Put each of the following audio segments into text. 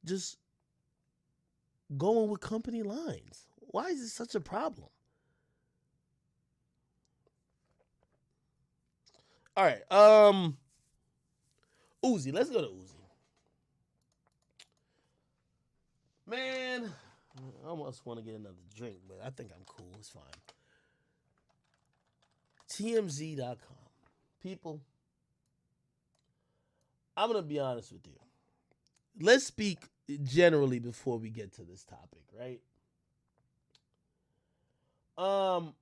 just going with company lines? Why is it such a problem? All right, Uzi. Let's go to Uzi. Man, I almost want to get another drink, but I think I'm cool. It's fine. TMZ.com. People, I'm going to be honest with you. Let's speak generally before we get to this topic, right? Um,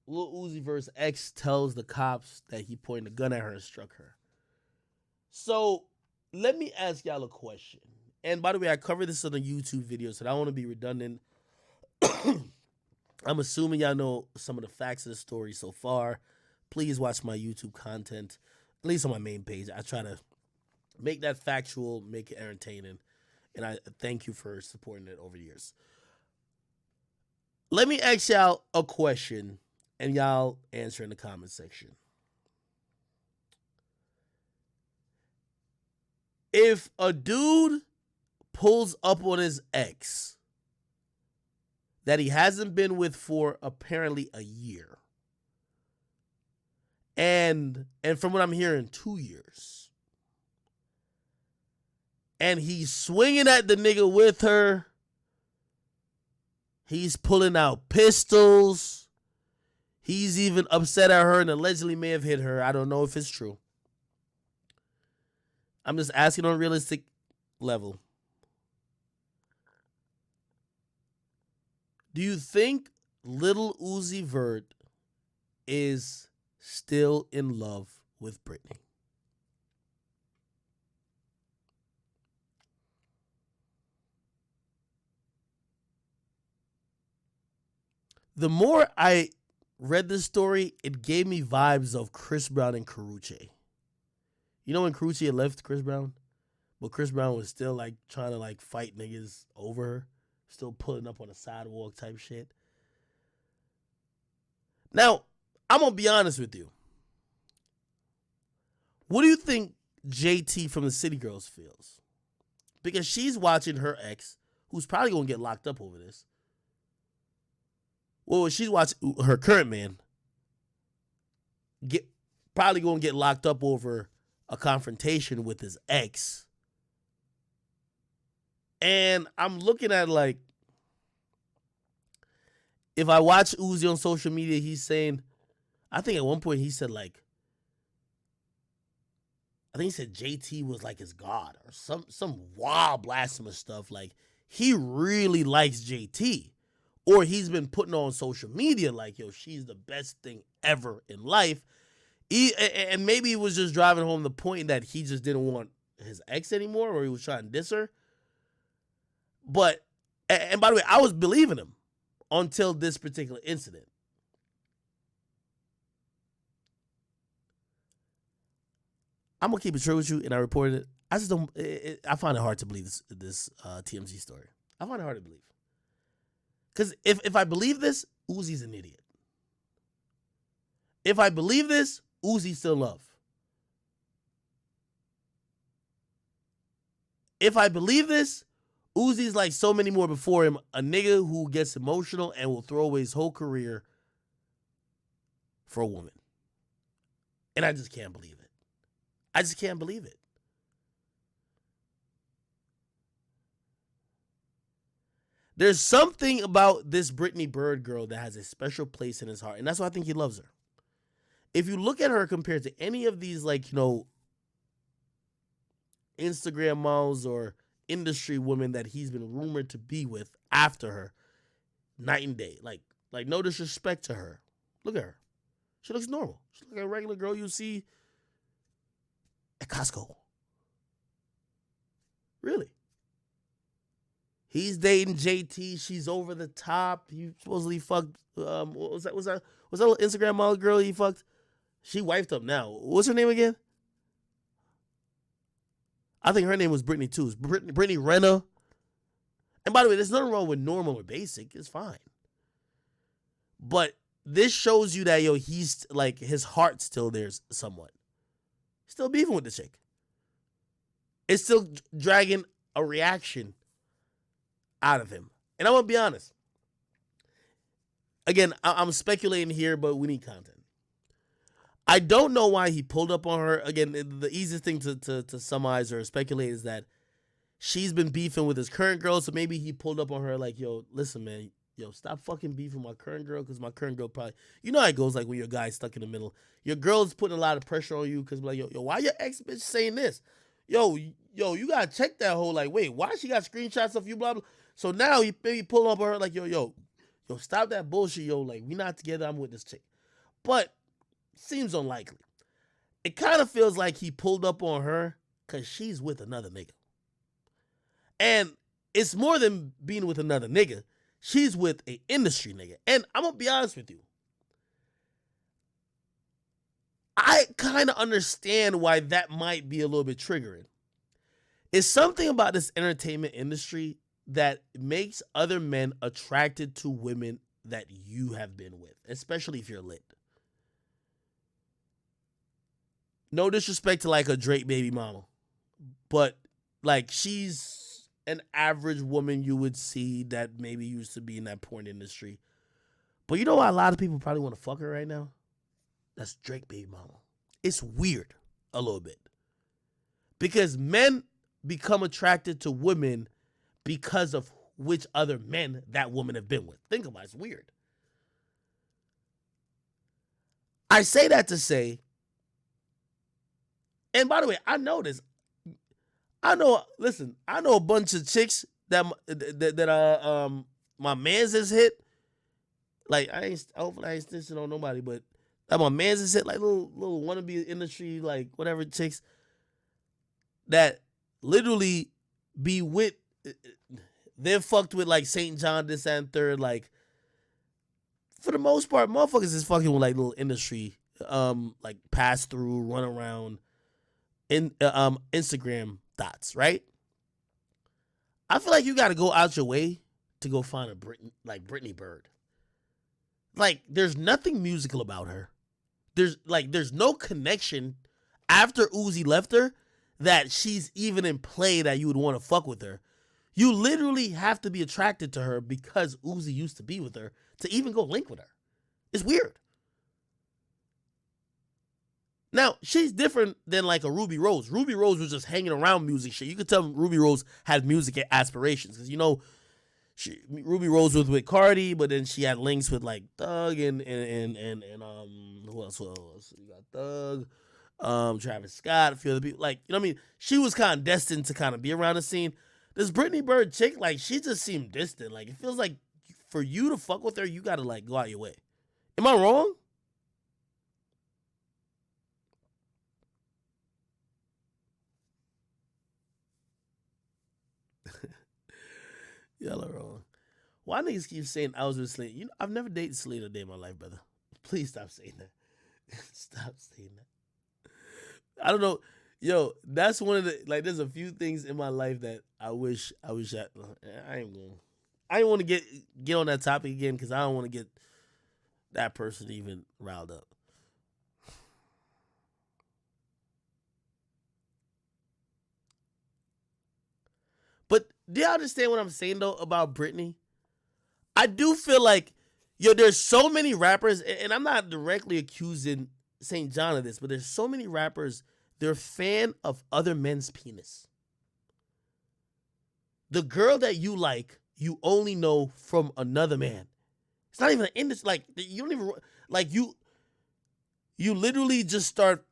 Lil Uzi versus X tells the cops that he pointed a gun at her and struck her. So let me ask y'all a question. And by the way, I covered this on a YouTube video, so I don't want to be redundant. I'm assuming y'all know some of the facts of the story so far. Please watch my YouTube content, at least on my main page. I try to make that factual, make it entertaining, and I thank you for supporting it over the years. Let me ask y'all a question, and y'all answer in the comment section. If a dude pulls up on his ex that he hasn't been with for apparently a year, and from what I'm hearing, 2 years, and he's swinging at the nigga with her, he's pulling out pistols, he's even upset at her and allegedly may have hit her. I don't know if it's true. I'm just asking on a realistic level. Do you think Lil Uzi Vert is still in love with Brittany? The more I read this story, it gave me vibes of Chris Brown and Karrueche. You know when Karrueche had left Chris Brown? But Chris Brown was still like trying to like fight niggas over her. Still pulling up on a sidewalk type shit. Now, I'm going to be honest with you. What do you think JT from the City Girls feels? Because she's watching her ex, who's probably going to get locked up over this. Well, she's watching her current man probably going to get locked up over a confrontation with his ex. And I'm looking at like, if I watch Uzi on social media, he's saying, I think at one point he said like, I think he said JT was like his god or some wild blasphemous stuff. Like he really likes JT, or he's been putting on social media like, yo, she's the best thing ever in life. And maybe he was just driving home the point that he just didn't want his ex anymore, or he was trying to diss her. But, and by the way, I was believing him until this particular incident. I'm gonna keep it true with you, and I reported it. I just don't. I find it hard to believe this TMZ story. I find it hard to believe because if I believe this, Uzi's an idiot. If I believe this, Uzi's still in love. If I believe this, Uzi's like so many more before him, a nigga who gets emotional and will throw away his whole career for a woman. And I just can't believe it. I just can't believe it. There's something about this Brittany Byrd girl that has a special place in his heart, and that's why I think he loves her. If you look at her compared to any of these, like, you know, Instagram models or industry women that he's been rumored to be with after her, night and day. Like no disrespect to her. Look at her. She looks normal. She's like a regular girl you see at Costco. Really. He's dating JT. She's over the top. He supposedly fucked. What was that? Was that Instagram model girl he fucked? She wifed up now. What's her name again? I think her name was Brittany too. It's Brittany Renner. And by the way, there's nothing wrong with normal or basic. It's fine. But this shows you that, yo, he's like, his heart's still there somewhat. Still beefing with the chick. it's still dragging a reaction out of him. And I'm going to be honest. Again, I'm speculating here, but we need content. I don't know why he pulled up on her. Again, the easiest thing to summarize or speculate is that she's been beefing with his current girl, so maybe he pulled up on her like, yo, listen, man, yo, stop fucking beefing with my current girl, because my current girl probably, you know how it goes, like when your guy's stuck in the middle. Your girl's putting a lot of pressure on you because like, yo, why your ex bitch saying this? Yo, you gotta check that whole, like, wait, why she got screenshots of you, blah, blah. So now he maybe pull up on her like, yo, stop that bullshit, yo, like, we not together, I'm with this chick. But seems unlikely. It kind of feels like he pulled up on her because she's with another nigga. And it's more than being with another nigga. She's with an industry nigga. And I'm going to be honest with you. I kind of understand why that might be a little bit triggering. It's something about this entertainment industry that makes other men attracted to women that you have been with, especially if you're lit. No disrespect to like a Drake baby mama, but like she's an average woman you would see that maybe used to be in that porn industry. But you know why a lot of people probably want to fuck her right now? That's Drake baby mama. It's weird a little bit. Because men become attracted to women because of which other men that woman have been with. Think about it. It's weird. I say that to say, and by the way, I know this. I know a bunch of chicks that my mans has hit. Like, hopefully I ain't snitching on nobody, but that my mans has hit, like little wannabe industry, like whatever chicks that literally be with, they're fucked with like St. John, this and third. Like, for the most part, motherfuckers is fucking with like little industry, like pass through, run around, in Instagram thoughts, right? I feel like you got to go out your way to go find a Brittany Byrd. Like, there's nothing musical about her. There's no connection after Uzi left her that she's even in play that you would want to fuck with her. You literally have to be attracted to her because Uzi used to be with her to even go link with her. It's weird. Now, she's different than like a Ruby Rose. Ruby Rose was just hanging around music shit. You could tell Ruby Rose had music aspirations because, you know, Ruby Rose was with Cardi, but then she had links with like Thug and who else? You got Thug, Travis Scott, a few other people. Like, you know what I mean? She was kind of destined to kind of be around the scene. This Brittany Byrd chick, like, she just seemed distant. Like, it feels like for you to fuck with her, you got to like go out your way. Am I wrong? Y'all are wrong. Why niggas keep saying I was with Selena? You know, I've never dated Selena a day in my life, brother. Please stop saying that. Stop saying that. I don't know. Yo, that's one of the, like, there's a few things in my life that I wish I ain't going. I ain't want to get on that topic again because I don't want to get that person even riled up. But do y'all understand what I'm saying though about Brittany? I do feel like, yo, there's so many rappers, and I'm not directly accusing St. John of this, but there's so many rappers, they're a fan of other men's penis. The girl that you like, you only know from another man. It's not even an industry. Like, you don't even, like, you literally just start,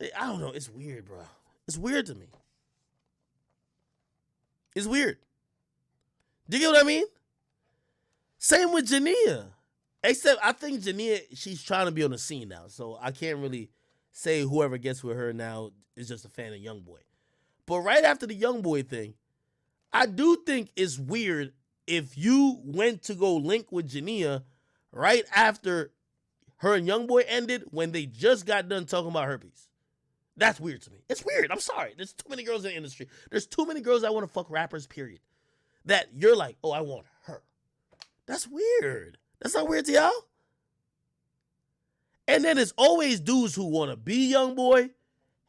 I don't know, it's weird, bro. It's weird to me. It's weird. Do you get what I mean? Same with Jania. Except I think Jania, she's trying to be on the scene now. So I can't really say whoever gets with her now is just a fan of YoungBoy. But right after the YoungBoy thing, I do think it's weird if you went to go link with Jania right after her and YoungBoy ended when they just got done talking about herpes. That's weird to me. It's weird. I'm sorry. There's too many girls in the industry. There's too many girls that want to fuck rappers, period. That you're like, oh, I want her. That's weird. That's not weird to y'all? And then there's always dudes who want to be YoungBoy,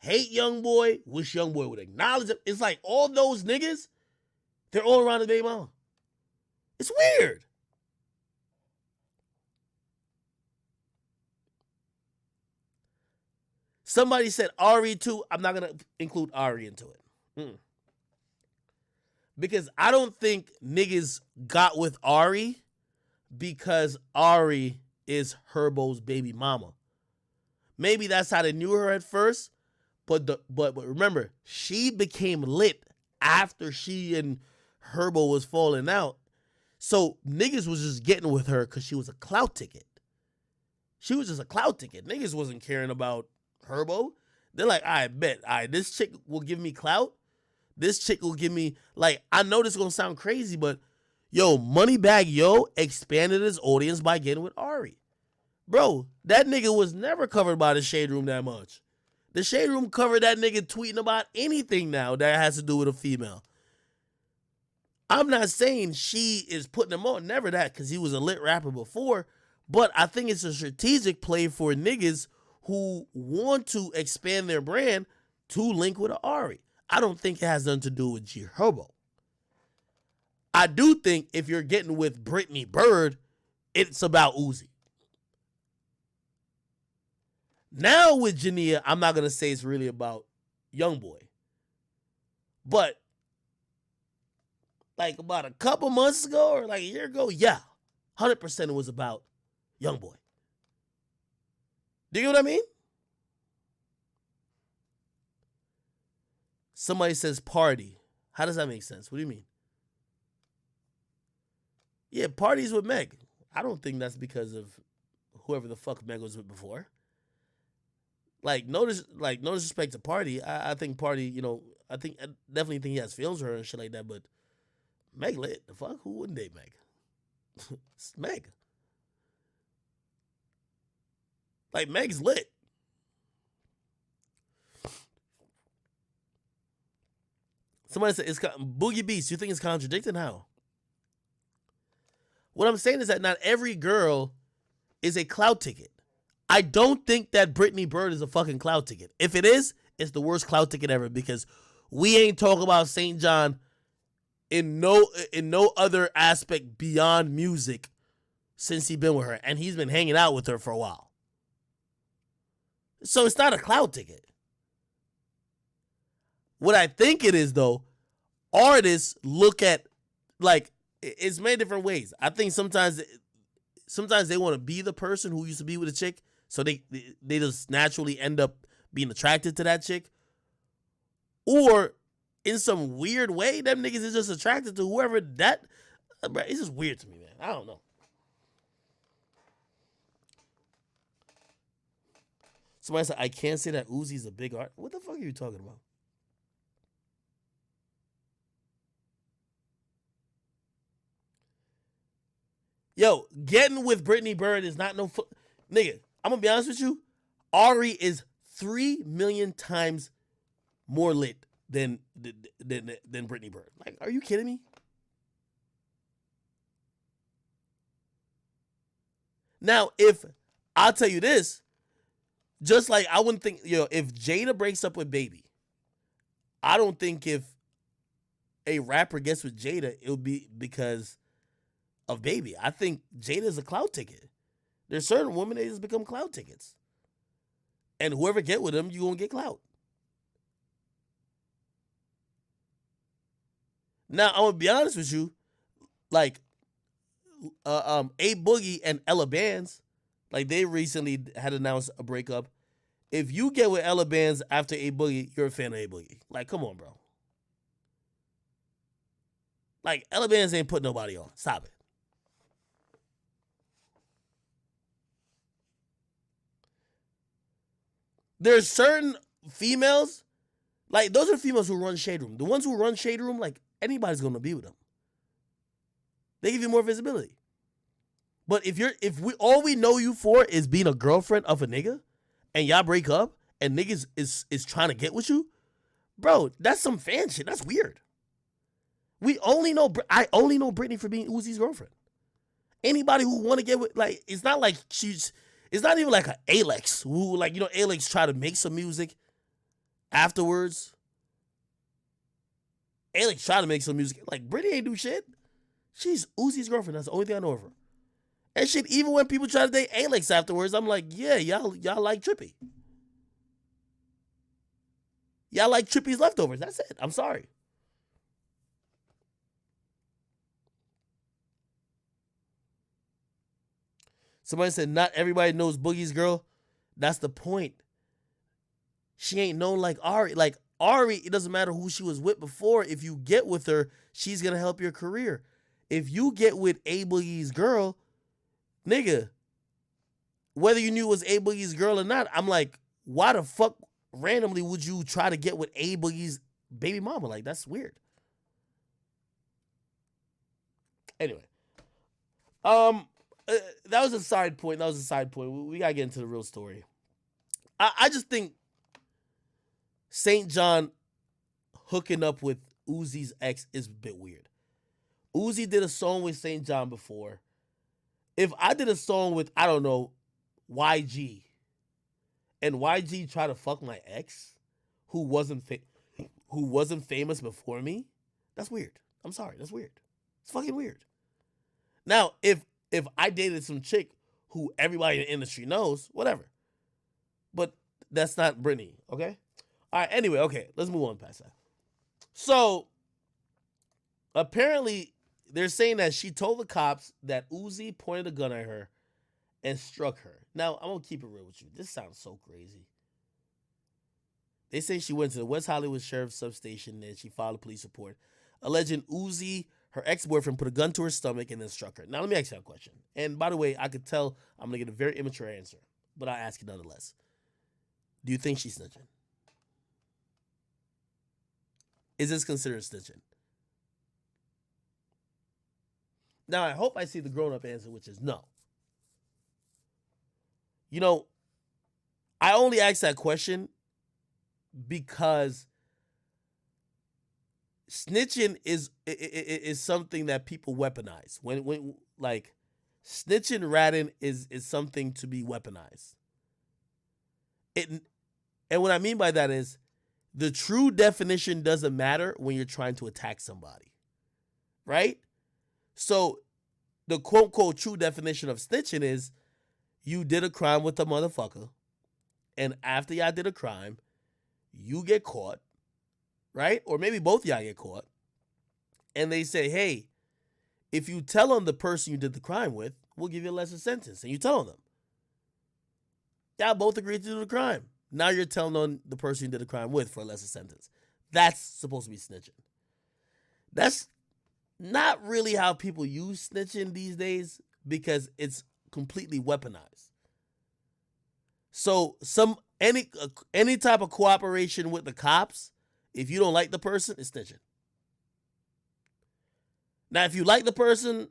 hate young boy, wish young boy would acknowledge him. It's like all those niggas, they're all around the baby mama. It's weird. Somebody said Ari too. I'm not gonna include Ari into it. Because I don't think niggas got with Ari because Ari is Herbo's baby mama. Maybe that's how they knew her at first, but remember, she became lit after she and Herbo was falling out. So niggas was just getting with her because she was a clout ticket. She was just a clout ticket. Niggas wasn't caring about Herbo. They're like, I bet, this chick will give me clout. This chick will give me, like, I know this is gonna sound crazy, but yo, Moneybagg Yo expanded his audience by getting with Ari. Bro, that nigga was never covered by the Shade Room that much. The Shade Room covered that nigga tweeting about anything now that has to do with a female. I'm not saying she is putting him on, never that, because he was a lit rapper before, but I think it's a strategic play for niggas who want to expand their brand to link with an Ari. I don't think it has nothing to do with G Herbo. I do think if you're getting with Brittany Byrd, it's about Uzi. Now with Jania, I'm not going to say it's really about Youngboy. But like about a couple months ago or like a year ago, yeah, 100% it was about Youngboy. Do you know what I mean? Somebody says party. How does that make sense? What do you mean? Yeah, parties with Meg. I don't think that's because of whoever the fuck Meg was with before. Like no disrespect to Party. I think Party, I definitely think he has feelings for her and shit like that, but Meg lit. The fuck? Who wouldn't date Meg? It's Meg. Like Meg's lit. Somebody said, Boogie Beast, you think it's contradicting? How? What I'm saying is that not every girl is a clout ticket. I don't think that Brittany Byrd is a fucking clout ticket. If it is, it's the worst clout ticket ever because we ain't talking about St. John in no other aspect beyond music since he been with her. And he's been hanging out with her for a while. So it's not a clout ticket. What I think it is, though, artists look at, like, it's many different ways. I think sometimes they want to be the person who used to be with a chick, so they just naturally end up being attracted to that chick. Or in some weird way, them niggas is just attracted to whoever that. It's just weird to me, man. I don't know. Somebody said, I can't say that Uzi's a big art. What the fuck are you talking about? Yo, getting with Brittany Byrd is not no... Nigga, I'm going to be honest with you. Ari is 3 million times more lit than Brittany Byrd. Like, are you kidding me? Now, I'll tell you this, just like I wouldn't think, if Jada breaks up with Baby, I don't think if a rapper gets with Jada, it would be because of Baby. I think Jada's a clout ticket. There's certain women that just become clout tickets. And whoever get with them, you're going to get clout. Now, I'm going to be honest with you. Like, A Boogie and Ella Bands, like they recently had announced a breakup. If you get with Ella Bands after A Boogie, you're a fan of A Boogie. Like, come on, bro. Like, Ella Bands ain't put nobody on. Stop it. There's certain females, like those are females who run Shade Room. The ones who run Shade Room, like anybody's gonna be with them. They give you more visibility. But if all we know you for is being a girlfriend of a nigga, and y'all break up, and niggas is trying to get with you, bro, that's some fan shit. That's weird. I only know Brittany for being Uzi's girlfriend. Anybody who want to get with, like, it's not like it's not even like a Alex who, like, Alex try to make some music. afterwards, Alex tried to make some music. Like, Brittany ain't do shit. She's Uzi's girlfriend. That's the only thing I know of her. And shit, even when people try to date Alex afterwards, I'm like, yeah, y'all like Trippy. Y'all like Trippy's leftovers. That's it. I'm sorry. Somebody said not everybody knows Boogie's girl. That's the point. She ain't known like Ari. Like Ari, it doesn't matter who she was with before. If you get with her, she's gonna help your career. If you get with A Boogie's girl, nigga, whether you knew it was A Boogie's girl or not, I'm like, why the fuck randomly would you try to get with A Boogie's baby mama? Like, that's weird. Anyway, that was a side point. We gotta get into the real story. I just think St. John hooking up with Uzi's ex is a bit weird. Uzi did a song with St. John before. If I did a song with, I don't know, YG, and YG tried to fuck my ex, who wasn't famous before me, that's weird. I'm sorry, that's weird. It's fucking weird. Now, if I dated some chick who everybody in the industry knows, whatever. But that's not Brittany, okay? All right, anyway, okay, let's move on past that. So, apparently, they're saying that she told the cops that Uzi pointed a gun at her and struck her. Now, I'm going to keep it real with you. This sounds so crazy. They say she went to the West Hollywood Sheriff's substation and she filed a police report alleging Uzi, her ex-boyfriend, put a gun to her stomach and then struck her. Now, let me ask you a question. And by the way, I could tell I'm going to get a very immature answer, but I'll ask it nonetheless. Do you think she's snitching? Is this considered snitching? Now, I hope I see the grown-up answer, which is no. You know, I only ask that question because snitching is something that people weaponize. When like snitching, ratting is something to be weaponized. And what I mean by that is the true definition doesn't matter when you're trying to attack somebody, right? So the quote-unquote true definition of snitching is you did a crime with a motherfucker, and after y'all did a crime, you get caught, right? Or maybe both y'all get caught, and they say, hey, if you tell on the person you did the crime with, we'll give you a lesser sentence. And you tell on them. Y'all both agreed to do the crime. Now you're telling on the person you did the crime with for a lesser sentence. That's supposed to be snitching. That's not really how people use snitching these days because it's completely weaponized. So any type of cooperation with the cops, if you don't like the person, it's snitching. Now, if you like the person,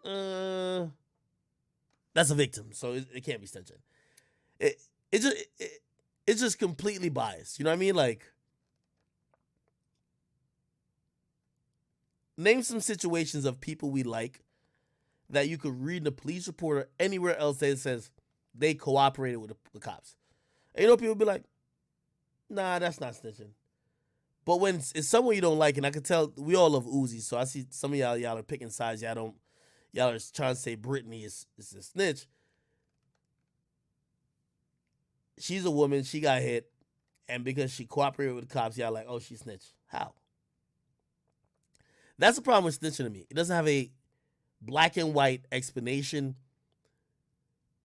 that's a victim, so it can't be snitching. It's just completely biased. You know what I mean? Like, name some situations of people we like that you could read in a police report or anywhere else that says they cooperated with the cops. And you know, people be like, nah, that's not snitching. But when it's someone you don't like, and I can tell we all love Uzi, so I see some of y'all are picking sides. Y'all are trying to say Brittany is a snitch. She's a woman, she got hit, and because she cooperated with the cops, y'all like, oh, she snitched. How? That's the problem with snitching to me. It doesn't have a black and white explanation.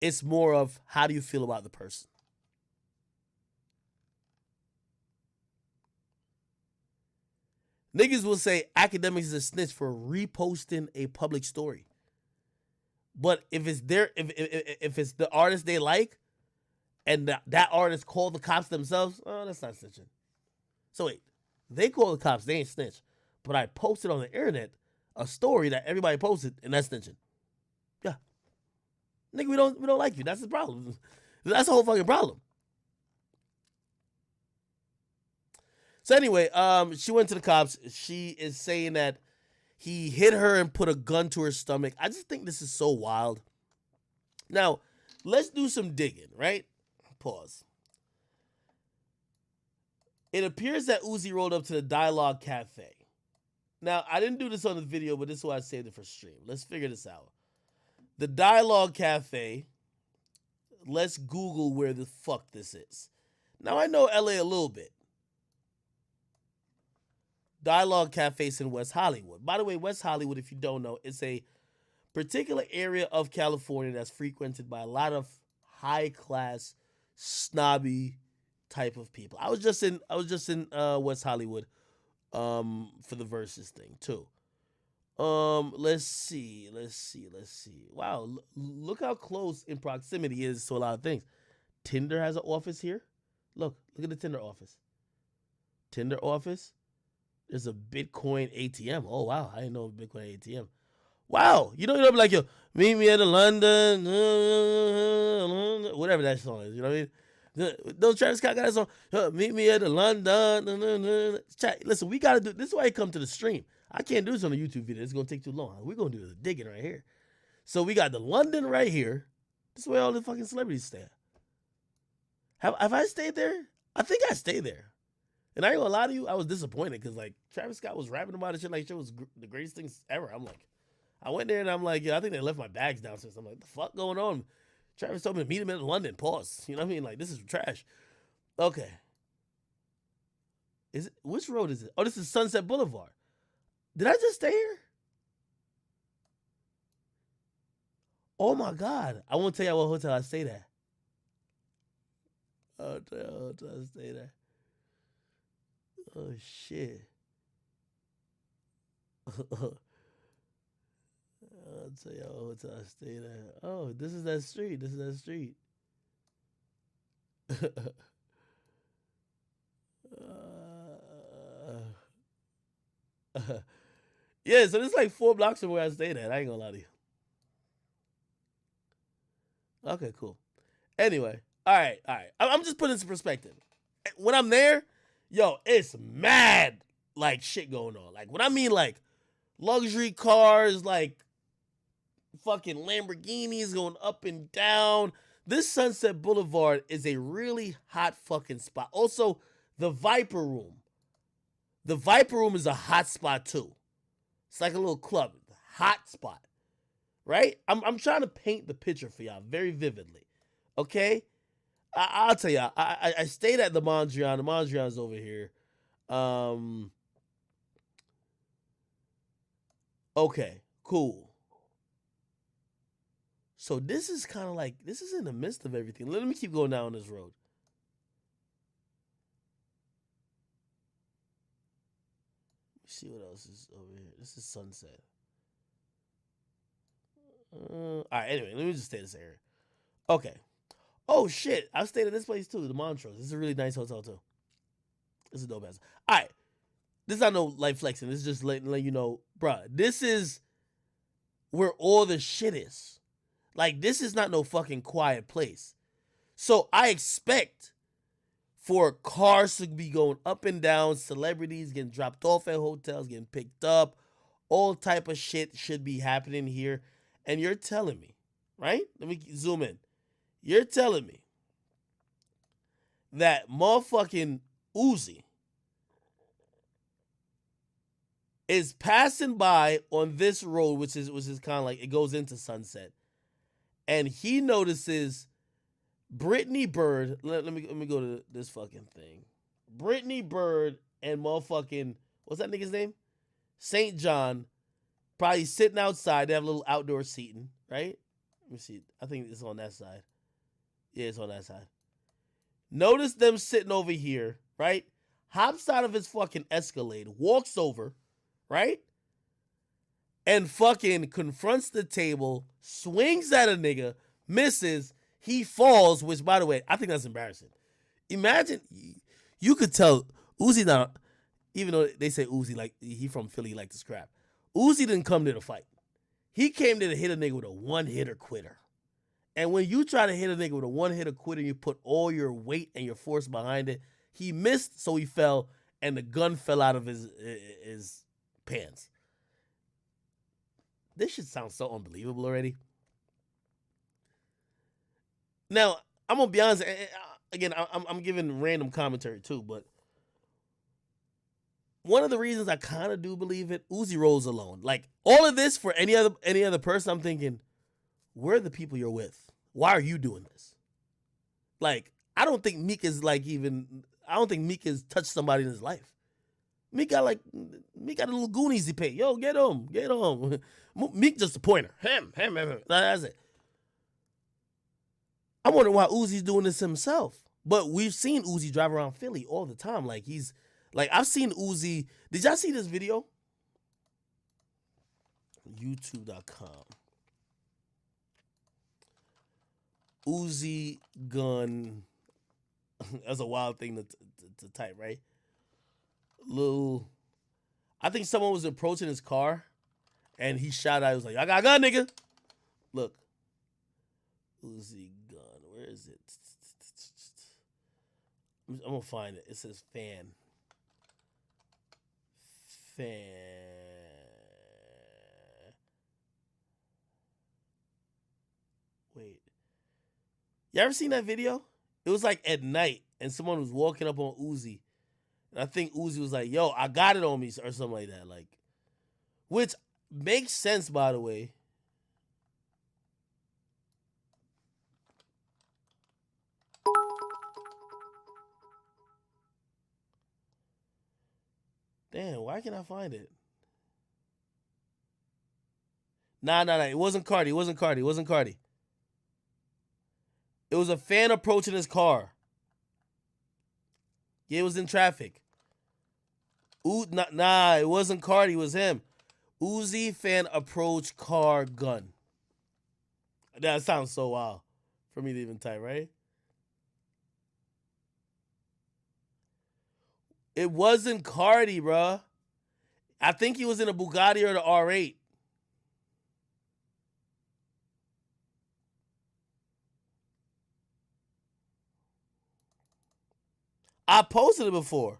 It's more of how do you feel about the person. Niggas will say Akademiks is a snitch for reposting a public story. But if it's if it's the artist they like, and that artist called the cops themselves, oh, that's not snitching. So wait, they called the cops, they ain't snitch. But I posted on the internet a story that everybody posted, and that's snitching. Yeah. Nigga, we don't like you. That's the problem. That's the whole fucking problem. So anyway, she went to the cops. She is saying that he hit her and put a gun to her stomach. I just think this is so wild. Now, let's do some digging, right? Pause. It appears that Uzi rolled up to the Dialogue Cafe. Now, I didn't do this on the video, but this is why I saved it for stream. Let's figure this out. The Dialogue Cafe. Let's Google where the fuck this is. Now, I know LA a little bit. Dialogue Cafe is in West Hollywood. By the way, West Hollywood, if you don't know, is a particular area of California that's frequented by a lot of high-class, snobby type of people. I was just in West Hollywood for the Versus thing too. Let's see. Wow, look how close in proximity it is to a lot of things. Tinder has an office here. Look at the Tinder office. Tinder office. There's a Bitcoin ATM. Oh wow, I didn't know Bitcoin ATM. Wow, you know, be like, yo, meet me at the London, whatever that song is. You know what I mean? Those Travis Scott got that song. Meet me at the London. Listen, we gotta do this. Is why I come to the stream. I can't do this on a YouTube video. It's gonna take too long. We're gonna do the digging right here. So we got the London right here. This is where all the fucking celebrities stay. Have I stayed there? I think I stayed there. And I ain't gonna lie to you, I was disappointed because like Travis Scott was rapping about it shit like it was the greatest things ever. I'm like, I went there and I'm like, yeah, I think they left my bags downstairs. I'm like, the fuck going on? Travis told me to meet him in London. Pause. You know what I mean? Like, this is trash. Okay. Is it, which road is it? Oh, this is Sunset Boulevard. Did I just stay here? Oh my God. I won't tell you what hotel I stayed at. I'll tell you what hotel I stayed at. Oh shit. I'll tell you what hotel I stayed at. Oh, this is that street. Yeah, so this is like 4 blocks from where I stayed at. I ain't gonna lie to you. Okay, cool. Anyway, all right. I'm just putting this in perspective. When I'm there, yo, it's mad like shit going on. Like when I mean like luxury cars, like fucking Lamborghinis going up and down. This Sunset Boulevard is a really hot fucking spot. Also, the Viper Room. The Viper Room is a hot spot too. It's like a little club. Hot spot. Right? I'm trying to paint the picture for y'all very vividly. Okay? I'll tell y'all. I stayed at the Mondrian. The Mondrian's over here. Okay, cool. So this is kind of like, this is in the midst of everything. Let me keep going down this road. Let's see what else is over here. This is Sunset. All right, anyway, let me just stay in this area. Okay. Oh, shit. I've stayed at this place, too, the Montrose. This is a really nice hotel, too. This is dope ass. All right. This is not no light flexing. This is just letting you know, bruh, this is where all the shit is. Like, this is not no fucking quiet place. So I expect for cars to be going up and down, celebrities getting dropped off at hotels, getting picked up, all type of shit should be happening here. And you're telling me, right? Let me zoom in. You're telling me that motherfucking Uzi is passing by on this road, which is kind of like it goes into Sunset, and he notices Brittany Byrd. Let me go to this fucking thing. Brittany Byrd and motherfucking what's that nigga's name? St. John, probably sitting outside. They have a little outdoor seating, right? Let me see. I think it's on that side. Yeah, it's on that side. Notice them sitting over here, right? Hops out of his fucking Escalade, walks over, right? And fucking confronts the table, swings at a nigga, misses, he falls, which, by the way, I think that's embarrassing. Imagine, you could tell Uzi not, even though they say Uzi, like, he from Philly, he like to scrap. Uzi didn't come there to fight. He came there to hit a nigga with a one-hitter quitter. And when you try to hit a nigga with a one-hitter quitter, you put all your weight and your force behind it. He missed, so he fell, and the gun fell out of his pants. This shit sounds so unbelievable already. Now, I'm gonna be honest. Again, I'm giving random commentary too, but one of the reasons I kind of do believe it, Uzi rolls alone. Like all of this for any other person, I'm thinking, where are the people you're with? Why are you doing this? Like, I don't think Meek is like I don't think Meek has touched somebody in his life. Meek got a little Goonies he paid. Yo, get him. Meek just a pointer. Him. That's it. I'm wondering why Uzi's doing this himself. But we've seen Uzi drive around Philly all the time. Like I've seen Uzi. Did y'all see this video? YouTube.com. Uzi gun. That's a wild thing to type, right? I think someone was approaching his car and he shot out. He was like, I got a gun, nigga. Look. Uzi gun. Where is it? I'm going to find it. It says fan. Wait. You ever seen that video? It was like at night and someone was walking up on Uzi. And I think Uzi was like, yo, I got it on me or something like that. Like, which makes sense, by the way. Damn, why can't I find it? Nah. It wasn't Cardi. It was a fan approaching his car. Yeah, it was in traffic. It wasn't Cardi. It was him. Uzi fan approach car gun. That sounds so wild for me to even type, right? It wasn't Cardi, bruh. I think he was in a Bugatti or the R8. I posted it before.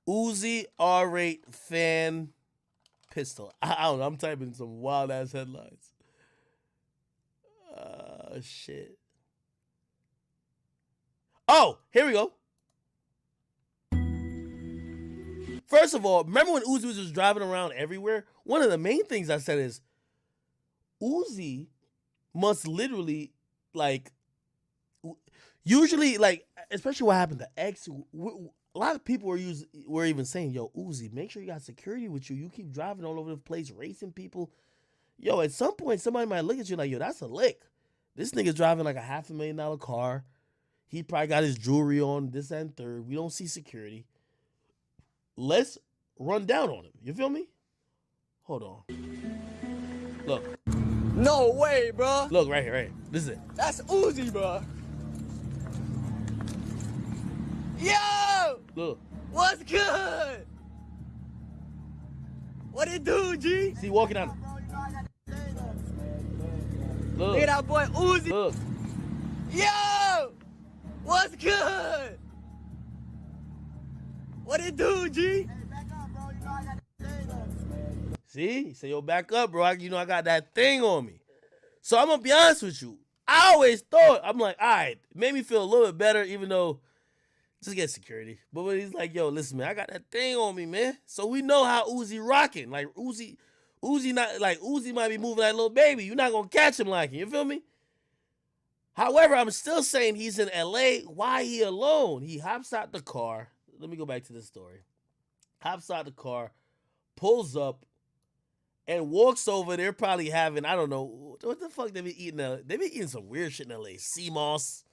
Uzi R8 fan pistol. I don't know. I'm typing some wild ass headlines. Shit. Oh, here we go. First of all, remember when Uzi was just driving around everywhere? One of the main things I said is Uzi must literally, like, usually, like, especially what happened to X, a lot of people were even saying, yo, Uzi, make sure you got security with you. You keep driving all over the place, racing people. Yo, at some point, somebody might look at you like, yo, that's a lick. This nigga's driving like a $500,000 car. He probably got his jewelry on, this and third. We don't see security. Let's run down on him. You feel me? Hold on. Look. No way, bro. Look, right here. This is it. That's Uzi, bro. Yo! Look. What's good? What it do, G? See, walking out. Look. Look at that boy Uzi. Look. Yo! What's good? What it do, G? See? Say, yo, back up, bro. I got that thing on me. So I'm going to be honest with you. I always thought, I'm like, all right, it made me feel a little bit better, even though, just get security. But when he's like, yo, listen, man, I got that thing on me, man. So we know how Uzi rocking. Like, Uzi might be moving like a little baby. You're not going to catch him like him. You feel me? However, I'm still saying he's in LA. Why he alone? He hops out the car. Let me go back to this story. Hops out the car, pulls up, and walks over. They're probably having, I don't know, what the fuck they be eating? They be eating some weird shit in LA. Sea moss,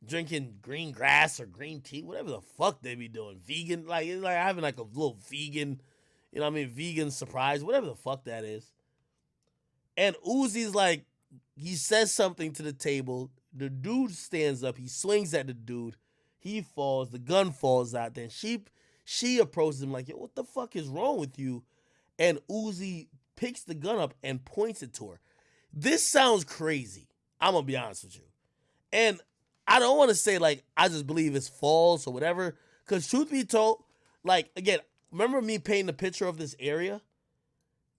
drinking green grass or green tea, whatever the fuck they be doing. Vegan, like, it's like having like a little vegan, you know what I mean, vegan surprise, whatever the fuck that is. And Uzi's like, he says something to the table. The dude stands up. He swings at the dude. He falls. The gun falls out. Then she approaches him like, yo, what the fuck is wrong with you? And Uzi picks the gun up and points it to her. This sounds crazy. I'm going to be honest with you. And I don't want to say, like, I just believe it's false or whatever. Because truth be told, like, again, remember me painting the picture of this area?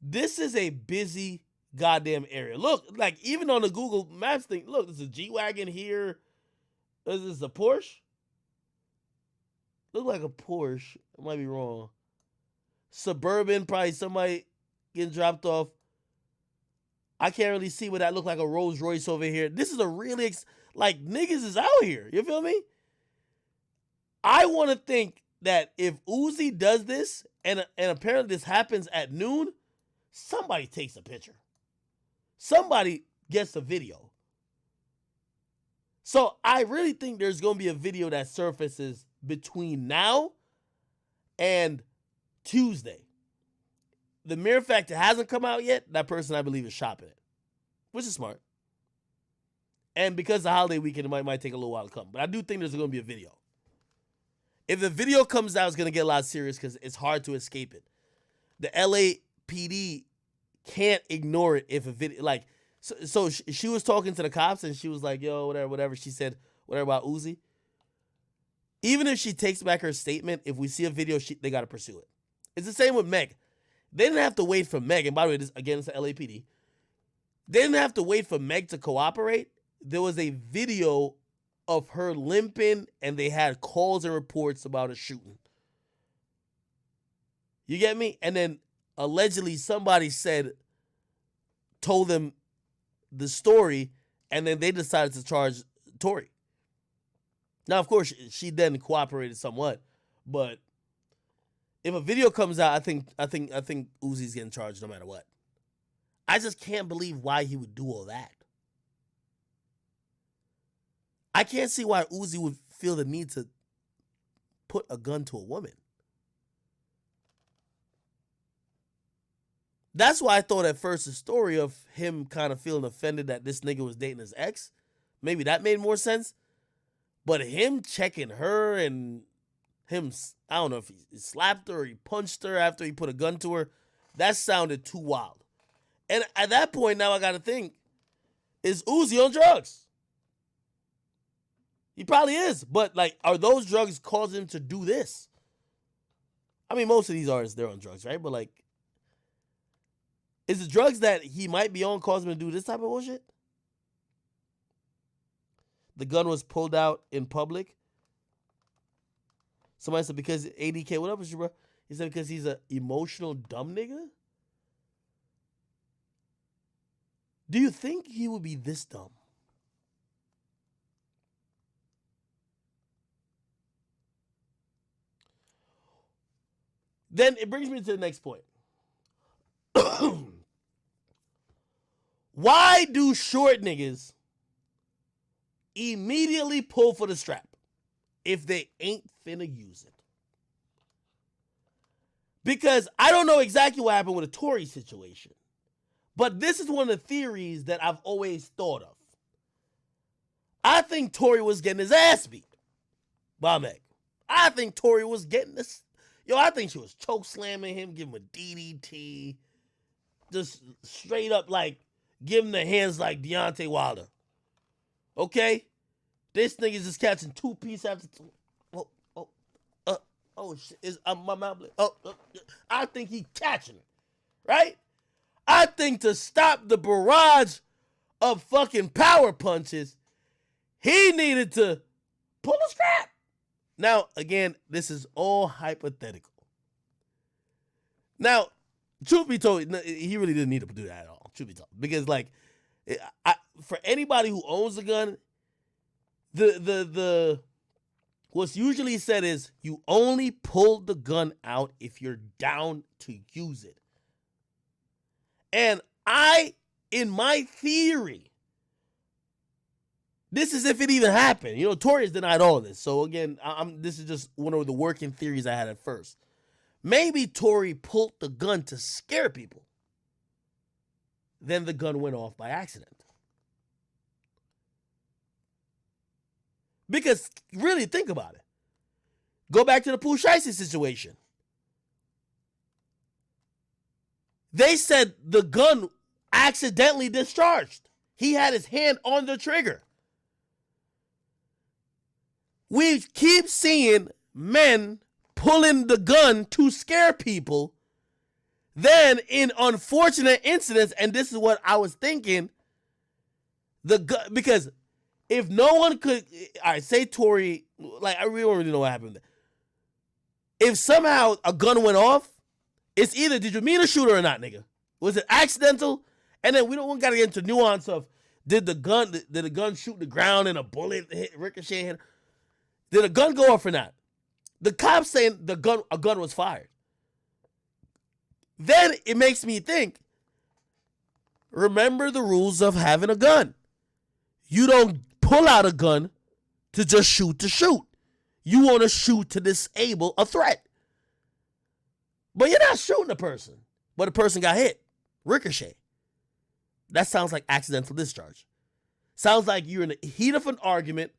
This is a busy goddamn area. Look, like, even on the Google Maps thing, look, there's a G-Wagon here. Is this a Porsche? Look like a Porsche. I might be wrong. Suburban, probably somebody getting dropped off. I can't really see what that look like a Rolls Royce over here. This is a really, like, niggas is out here. You feel me? I want to think that if Uzi does this, and apparently this happens at noon, somebody takes a picture. Somebody gets a video. So I really think there's going to be a video that surfaces between now and Tuesday. The mere fact it hasn't come out yet, that person I believe is shopping it, which is smart. And because the holiday weekend, it might take a little while to come. But I do think there's going to be a video. If the video comes out, it's going to get a lot serious because it's hard to escape it. The LAPD can't ignore it if a video, like, so she was talking to the cops and she was like, yo, whatever. She said, whatever about Uzi. Even if she takes back her statement, if we see a video, they got to pursue it. It's the same with Meg. They didn't have to wait for Meg. And by the way, this, again, it's the LAPD. They didn't have to wait for Meg to cooperate. There was a video of her limping, and they had calls and reports about a shooting. You get me? And then allegedly somebody told them the story, and then they decided to charge Tory. Now, of course, she then cooperated somewhat, but if a video comes out, I think Uzi's getting charged no matter what. I just can't believe why he would do all that. I can't see why Uzi would feel the need to put a gun to a woman. That's why I thought at first the story of him kind of feeling offended that this nigga was dating his ex, maybe that made more sense. But him checking her and him, I don't know if he slapped her or he punched her after he put a gun to her, that sounded too wild. And at that point, now I got to think, is Uzi on drugs? He probably is, but like, are those drugs causing him to do this? I mean, most of these artists, they're on drugs, right? But like, is the drugs that he might be on causing him to do this type of bullshit? The gun was pulled out in public. Somebody said because ADK, what up with you, bro? He said because he's an emotional dumb nigga? Do you think he would be this dumb? Then it brings me to the next point. Why do short niggas immediately pull for the strap if they ain't finna use it? Because I don't know exactly what happened with the Tory situation, but this is one of the theories that I've always thought of. I think Tory was getting his ass beat by Meg. I think Tory was getting this. I think she was choke slamming him, giving him a DDT. Just straight up like giving the hands like Deontay Wilder. Okay? This nigga's just catching two piece after two. Oh shit. Is my mouth. I think he catching it. Right? I think to stop the barrage of fucking power punches, he needed to pull a strap. Now, again, this is all hypothetical. Now, truth be told, he really didn't need to do that at all, truth be told. Because, like, for anybody who owns a gun, the what's usually said is you only pull the gun out if you're down to use it. And in my theory, this is if it even happened. Tory has denied all of this. So again, this is just one of the working theories I had at first. Maybe Tory pulled the gun to scare people. Then the gun went off by accident. Because really think about it. Go back to the Pooh Shiesty situation. They said the gun accidentally discharged. He had his hand on the trigger. We keep seeing men pulling the gun to scare people. Then in unfortunate incidents, and this is what I was thinking, the gun, because if no one could, all right, say Tory, like I really don't really know what happened there. if somehow a gun went off, it's either did you mean to shoot her or not, nigga? Was it accidental? And then we don't gotta get into nuance of did the gun shoot the ground and a bullet hit ricochet hit? Did a gun go off or not? The cops saying a gun was fired. Then it makes me think, remember the rules of having a gun. You don't pull out a gun to just shoot to shoot. You want to shoot to disable a threat. But you're not shooting a person. But a person got hit. Ricochet. That sounds like accidental discharge. Sounds like you're in the heat of an argument.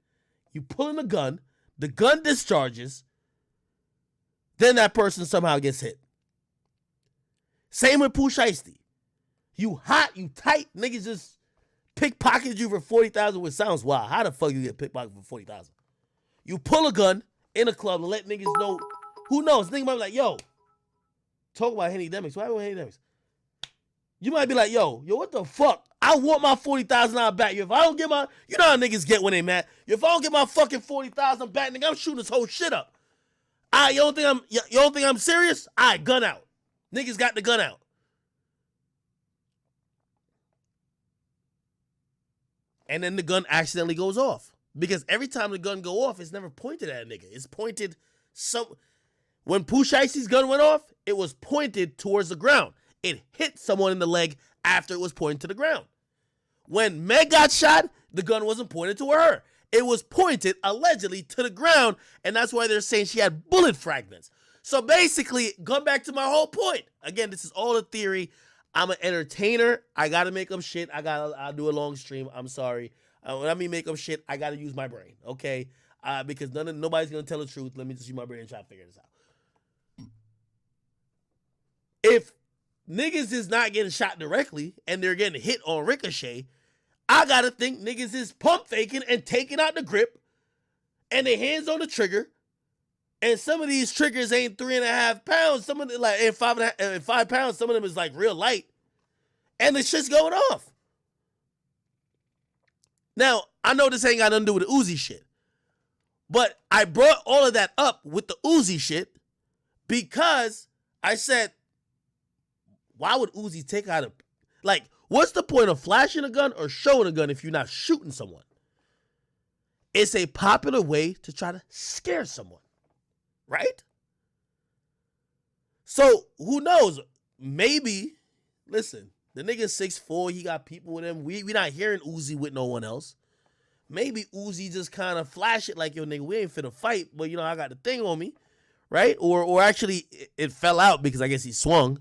You pull in a gun. The gun discharges. Then that person somehow gets hit. Same with Pooh Shiesty. You hot, you tight. Niggas just pickpocketed you for $40,000, which sounds wild. How the fuck you get pickpocketed for $40,000? You pull a gun in a club and let niggas know. Who knows? Niggas might be like, yo, talk about Akademiks. Why with Akademiks? You might be like, yo, what the fuck? I want my $40,000 back. If I don't get my, you know how niggas get when they mad. If I don't get my fucking $40,000 back, nigga, I'm shooting this whole shit up. You don't think I'm serious? Gun out. Niggas got the gun out. And then the gun accidentally goes off. Because every time the gun go off, it's never pointed at a nigga. It's pointed when Pooh Shiesty's gun went off, it was pointed towards the ground. It hit someone in the leg after it was pointed to the ground. When Meg got shot, the gun wasn't pointed to her. It was pointed, allegedly, to the ground, and that's why they're saying she had bullet fragments. So basically, come back to my whole point. Again, this is all a theory. I'm an entertainer. I gotta make up shit. I'll do a long stream. I'm sorry. When I mean make up shit, I gotta use my brain, okay? Because nobody's gonna tell the truth. Let me just use my brain and try to figure this out. If niggas is not getting shot directly and they're getting hit on ricochet, I gotta think niggas is pump faking and taking out the grip and their hands on the trigger. And some of these triggers ain't 3.5 pounds. Some of them like and 5 pounds. Some of them is like real light, and the shit's going off. Now I know this ain't got nothing to do with the Uzi shit, but I brought all of that up with the Uzi shit because I said, why would Uzi take out what's the point of flashing a gun or showing a gun if you're not shooting someone? It's a popular way to try to scare someone. Right? So, who knows? Maybe, listen, the nigga's 6'4", he got people with him. We not hearing Uzi with no one else. Maybe Uzi just kind of flash it like, yo, nigga, we ain't finna fight, but, I got the thing on me, right? Or actually, it fell out because I guess he swung.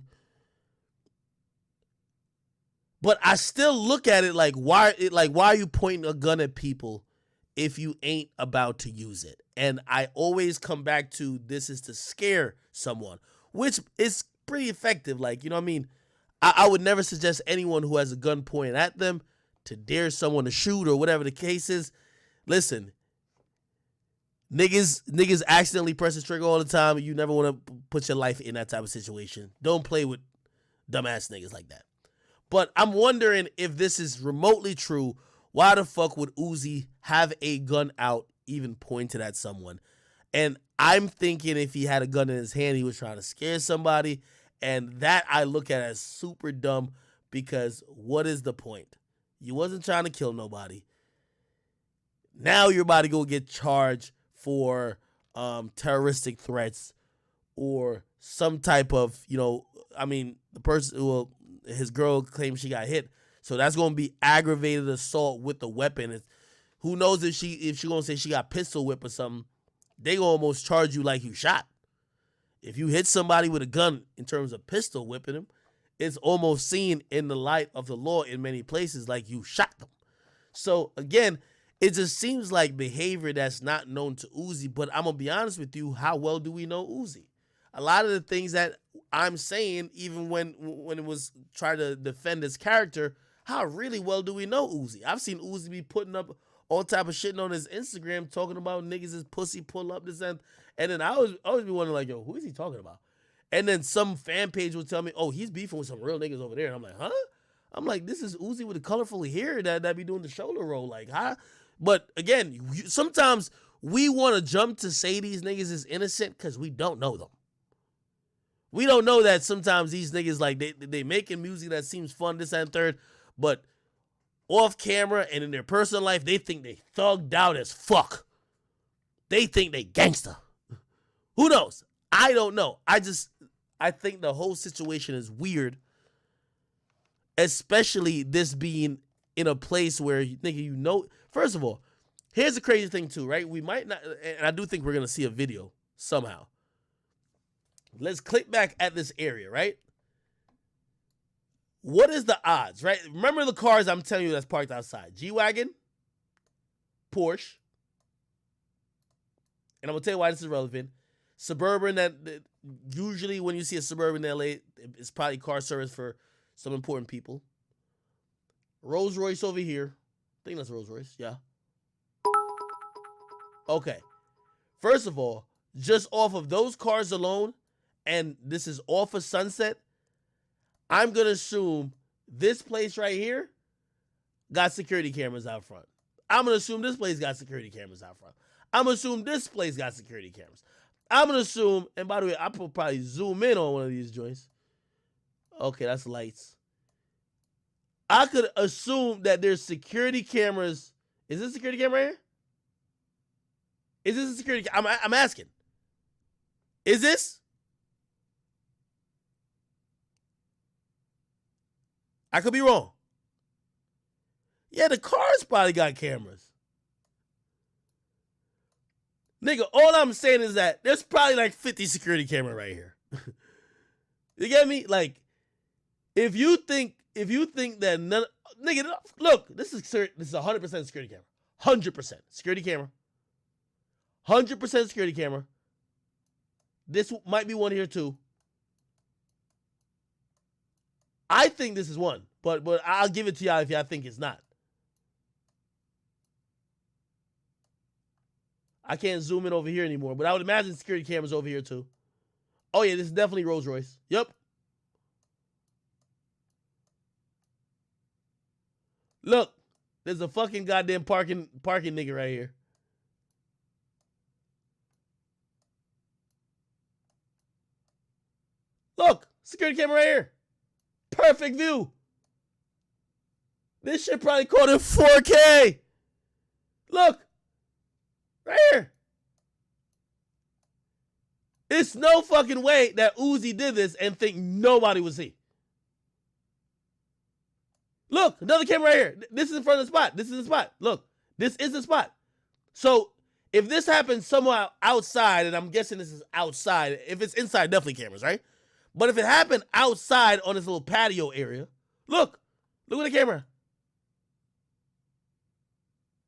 But I still look at it like, why are you pointing a gun at people if you ain't about to use it? And I always come back to this is to scare someone, which is pretty effective. Like, you know what I mean? I would never suggest anyone who has a gun pointed at them to dare someone to shoot or whatever the case is. Listen, niggas accidentally press the trigger all the time. And you never want to put your life in that type of situation. Don't play with dumbass niggas like that. But I'm wondering if this is remotely true. Why the fuck would Uzi have a gun out even pointed at someone? And I'm thinking if he had a gun in his hand, he was trying to scare somebody. And that I look at as super dumb because what is the point? You wasn't trying to kill nobody. Now you're about to go get charged for terroristic threats or some type of, the person, his girl claims she got hit. So that's going to be aggravated assault with the weapon. Who knows if she going to say she got pistol whip or something, they going to almost charge you like you shot. If you hit somebody with a gun in terms of pistol whipping them, it's almost seen in the light of the law in many places like you shot them. So again, it just seems like behavior that's not known to Uzi. But I'm going to be honest with you, how well do we know Uzi? A lot of the things that I'm saying, even when it was trying to defend his character, how really well do we know Uzi? I've seen Uzi be putting up all type of shit on his Instagram talking about niggas is pussy, pull up this and then I always be wondering like, yo, who is he talking about? And then some fan page will tell me, oh, he's beefing with some real niggas over there. And I'm like, huh? I'm like, this is Uzi with the colorful hair that be doing the shoulder roll. Like, huh? But again, sometimes we want to jump to say these niggas is innocent because we don't know them. We don't know that sometimes these niggas, like, they making music that seems fun, this and third, but off camera and in their personal life, they think they thugged out as fuck. They think they gangster. Who knows? I don't know. I think the whole situation is weird, especially this being in a place where, nigga, you know, first of all, here's the crazy thing too, right? We might not, and I do think we're going to see a video somehow. Let's click back at this area, right? What is the odds, right? Remember the cars I'm telling you that's parked outside. G-Wagon, Porsche, and I'm going to tell you why this is relevant. Suburban, that usually when you see a Suburban in LA, it's probably car service for some important people. Rolls Royce over here. I think that's Rolls Royce, yeah. Okay. First of all, just off of those cars alone, and this is off of Sunset, I'm going to assume this place right here got security cameras out front. I'm going to assume this place got security cameras out front. I'm going to assume this place got security cameras. I'm going to assume, and by the way, I will probably zoom in on one of these joints. Okay, that's lights. I could assume that there's security cameras. Is this a security camera here? Is this a security camera? I'm asking. Is this? I could be wrong. Yeah, the cars probably got cameras. Nigga, all I'm saying is that there's probably like 50 security camera right here. You get me? Like, if you think that none, nigga, look, this is 100% security camera. 100% security camera. 100% security camera. This might be one here too. I think this is one, but I'll give it to y'all if y'all think it's not. I can't zoom in over here anymore, but I would imagine security cameras over here too. Oh yeah, this is definitely Rolls Royce. Yep. Look, there's a fucking goddamn parking nigga right here. Look, security camera right here. Perfect view. This shit probably caught in 4K. Look. Right here. It's no fucking way that Uzi did this and think nobody would see. Look, another camera right here. This is in front of the spot. This is the spot. Look, this is the spot. So if this happens somewhere outside, and I'm guessing this is outside, if it's inside, definitely cameras, right? But if it happened outside on this little patio area, look at the camera.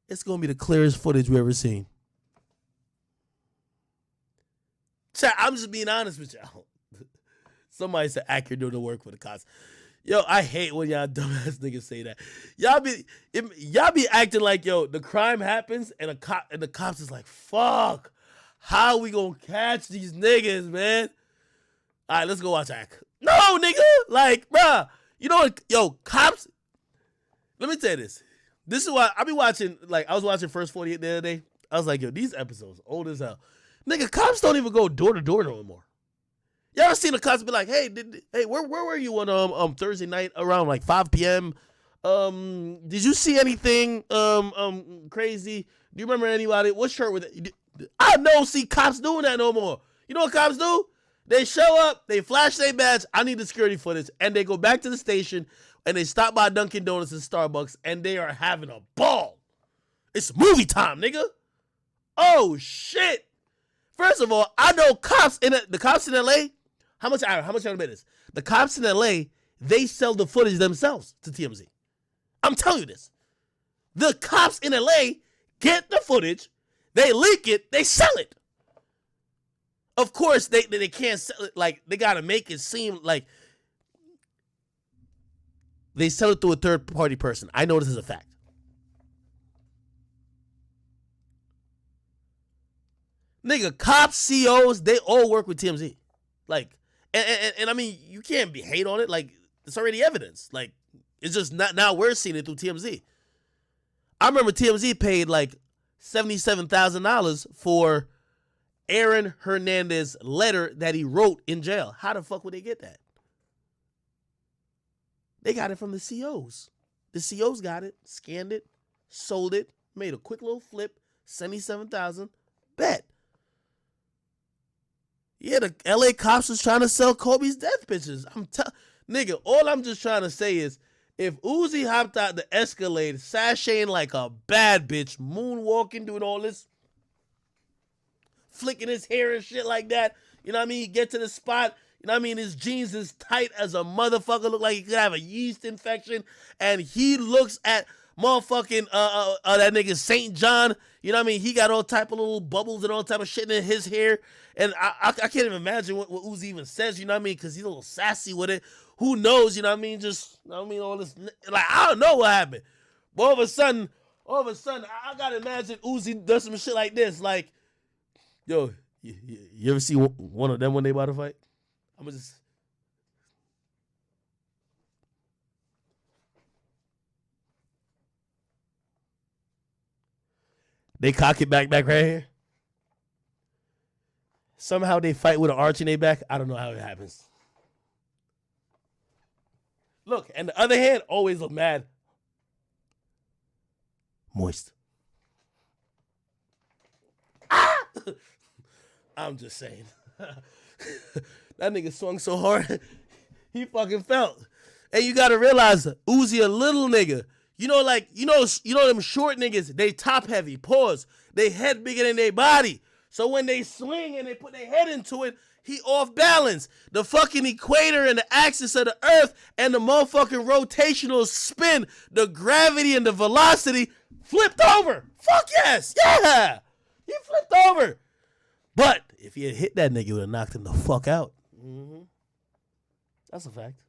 It's going to be the clearest footage we've ever seen. Chat, I'm just being honest with y'all. Somebody said accurate doing the work for the cops. Yo, I hate when y'all dumbass niggas say that. Y'all be acting like, yo, the crime happens and the cops is like, fuck, how we gonna catch these niggas, man? All right, let's go watch Ack. No, nigga, like, bruh, you know what? Yo, cops. Let me tell you this. This is why I be watching. Like, I was watching First 48 the other day. I was like, yo, these episodes old as hell. Nigga, cops don't even go door to door no more. You ever seen the cops be like, hey, where were you on Thursday night around like 5 p.m.? Did you see anything crazy? Do you remember anybody? What shirt was it? I don't see cops doing that no more. You know what cops do? They show up, they flash their badge, I need the security footage, and they go back to the station and they stop by Dunkin' Donuts and Starbucks and they are having a ball. It's movie time, nigga. Oh shit. First of all, I know the cops in LA, how much I bet this? The cops in LA, they sell the footage themselves to TMZ. I'm telling you this. The cops in LA get the footage, they leak it, they sell it. Of course, they can't sell it, like, they gotta make it seem like they sell it through a third-party person. I know this is a fact. Nigga, cops, COs, they all work with TMZ. Like, and I mean, you can't be hate on it. Like, it's already evidence. Like, it's just not, now we're seeing it through TMZ. I remember TMZ paid like $77,000 for Aaron Hernandez's letter that he wrote in jail. How the fuck would they get that? They got it from the COs. The COs got it, scanned it, sold it, made a quick little flip, $77,000, bet. Yeah, the LA cops was trying to sell Kobe's death pictures. Nigga, all I'm just trying to say is, if Uzi hopped out the Escalade, sashaying like a bad bitch, moonwalking, doing all this, flicking his hair and shit like that, you know what I mean? He get to the spot, you know what I mean? His jeans is tight as a motherfucker, look like he could have a yeast infection, and he looks at motherfucking that nigga St. John, you know what I mean? He got all type of little bubbles and all type of shit in his hair, and I can't even imagine what Uzi even says, you know what I mean? Because he's a little sassy with it. Who knows, you know what I mean? Just, you know what I mean? All this, like, I don't know what happened. But all of a sudden, I gotta imagine Uzi does some shit like this. Like, yo, you ever see one of them when they about to fight? I'm gonna just. They cock it back right here. Somehow they fight with an arch in their back. I don't know how it happens. Look, and the other hand always look mad. Moist. Ah! I'm just saying. That nigga swung so hard, he fucking felt. And you gotta realize, Uzi a little nigga. You know, like, you know them short niggas, they top heavy, pause. They head bigger than their body. So when they swing and they put their head into it, he off balance. The fucking equator and the axis of the earth and the motherfucking rotational spin, the gravity and the velocity flipped over. Fuck yes. Yeah. He flipped over. But if he had hit that nigga, it would have knocked him the fuck out. Mm-hmm. That's a fact.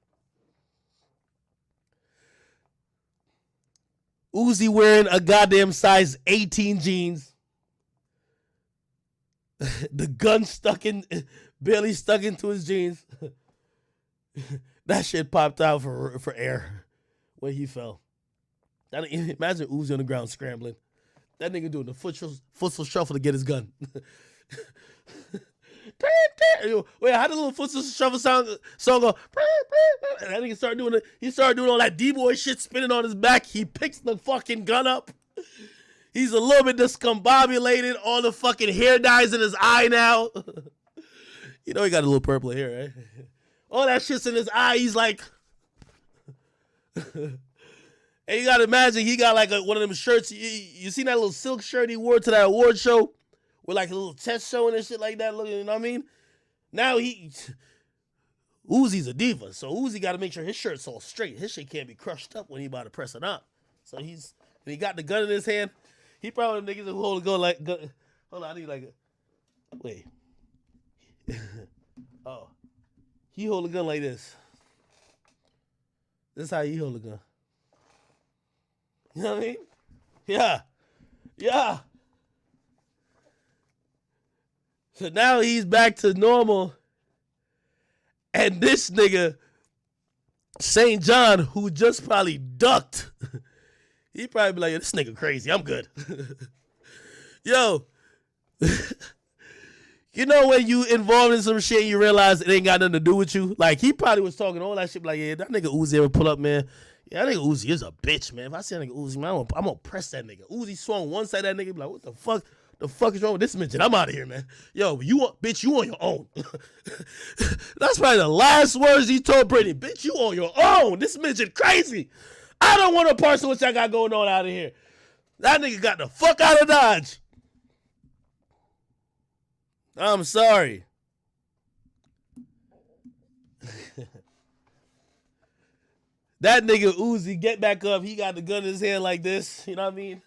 Uzi wearing a goddamn size 18 jeans. The gun barely stuck into his jeans. That shit popped out for air when he fell. Imagine Uzi on the ground scrambling. That nigga doing the footstool shuffle to get his gun. Wait, how did the little footstool shuffle song go? And that nigga started doing it. He started doing all that D-boy shit, spinning on his back. He picks the fucking gun up. He's a little bit discombobulated. All the fucking hair dyes in his eye now. You know he got a little purple hair, right? All that shit's in his eye. He's like... And you gotta imagine he got like one of them shirts. You seen that little silk shirt he wore to that award show? With like a little chest showing and shit like that. Looking, you know what I mean? Now Uzi's a diva. So Uzi got to make sure his shirt's all straight. His shit can't be crushed up when he about to press it up. So he got the gun in his hand. He probably niggas who hold the gun like, hold on, I need like, wait. Oh. He hold the gun like this. This is how he hold the gun. You know what I mean? Yeah. Yeah. So now he's back to normal. And this nigga, St. John, who just probably ducked, he probably be like, this nigga crazy. I'm good. Yo. You know when you involved in some shit and you realize it ain't got nothing to do with you? Like, he probably was talking all that shit like, yeah, that nigga Uzi ever pull up, man. Yeah, that nigga Uzi is a bitch, man. If I see that nigga Uzi, man, I'm gonna press that nigga. Uzi swung one side of that nigga, be like, what the fuck? The fuck is wrong with this midget? I'm out of here, man. Yo, you on your own. That's probably the last words he told Brittany. Bitch, you on your own. This midget crazy. I don't want to parcel what y'all got going on out of here. That nigga got the fuck out of Dodge. I'm sorry. That nigga Uzi, get back up. He got the gun in his hand like this. You know what I mean?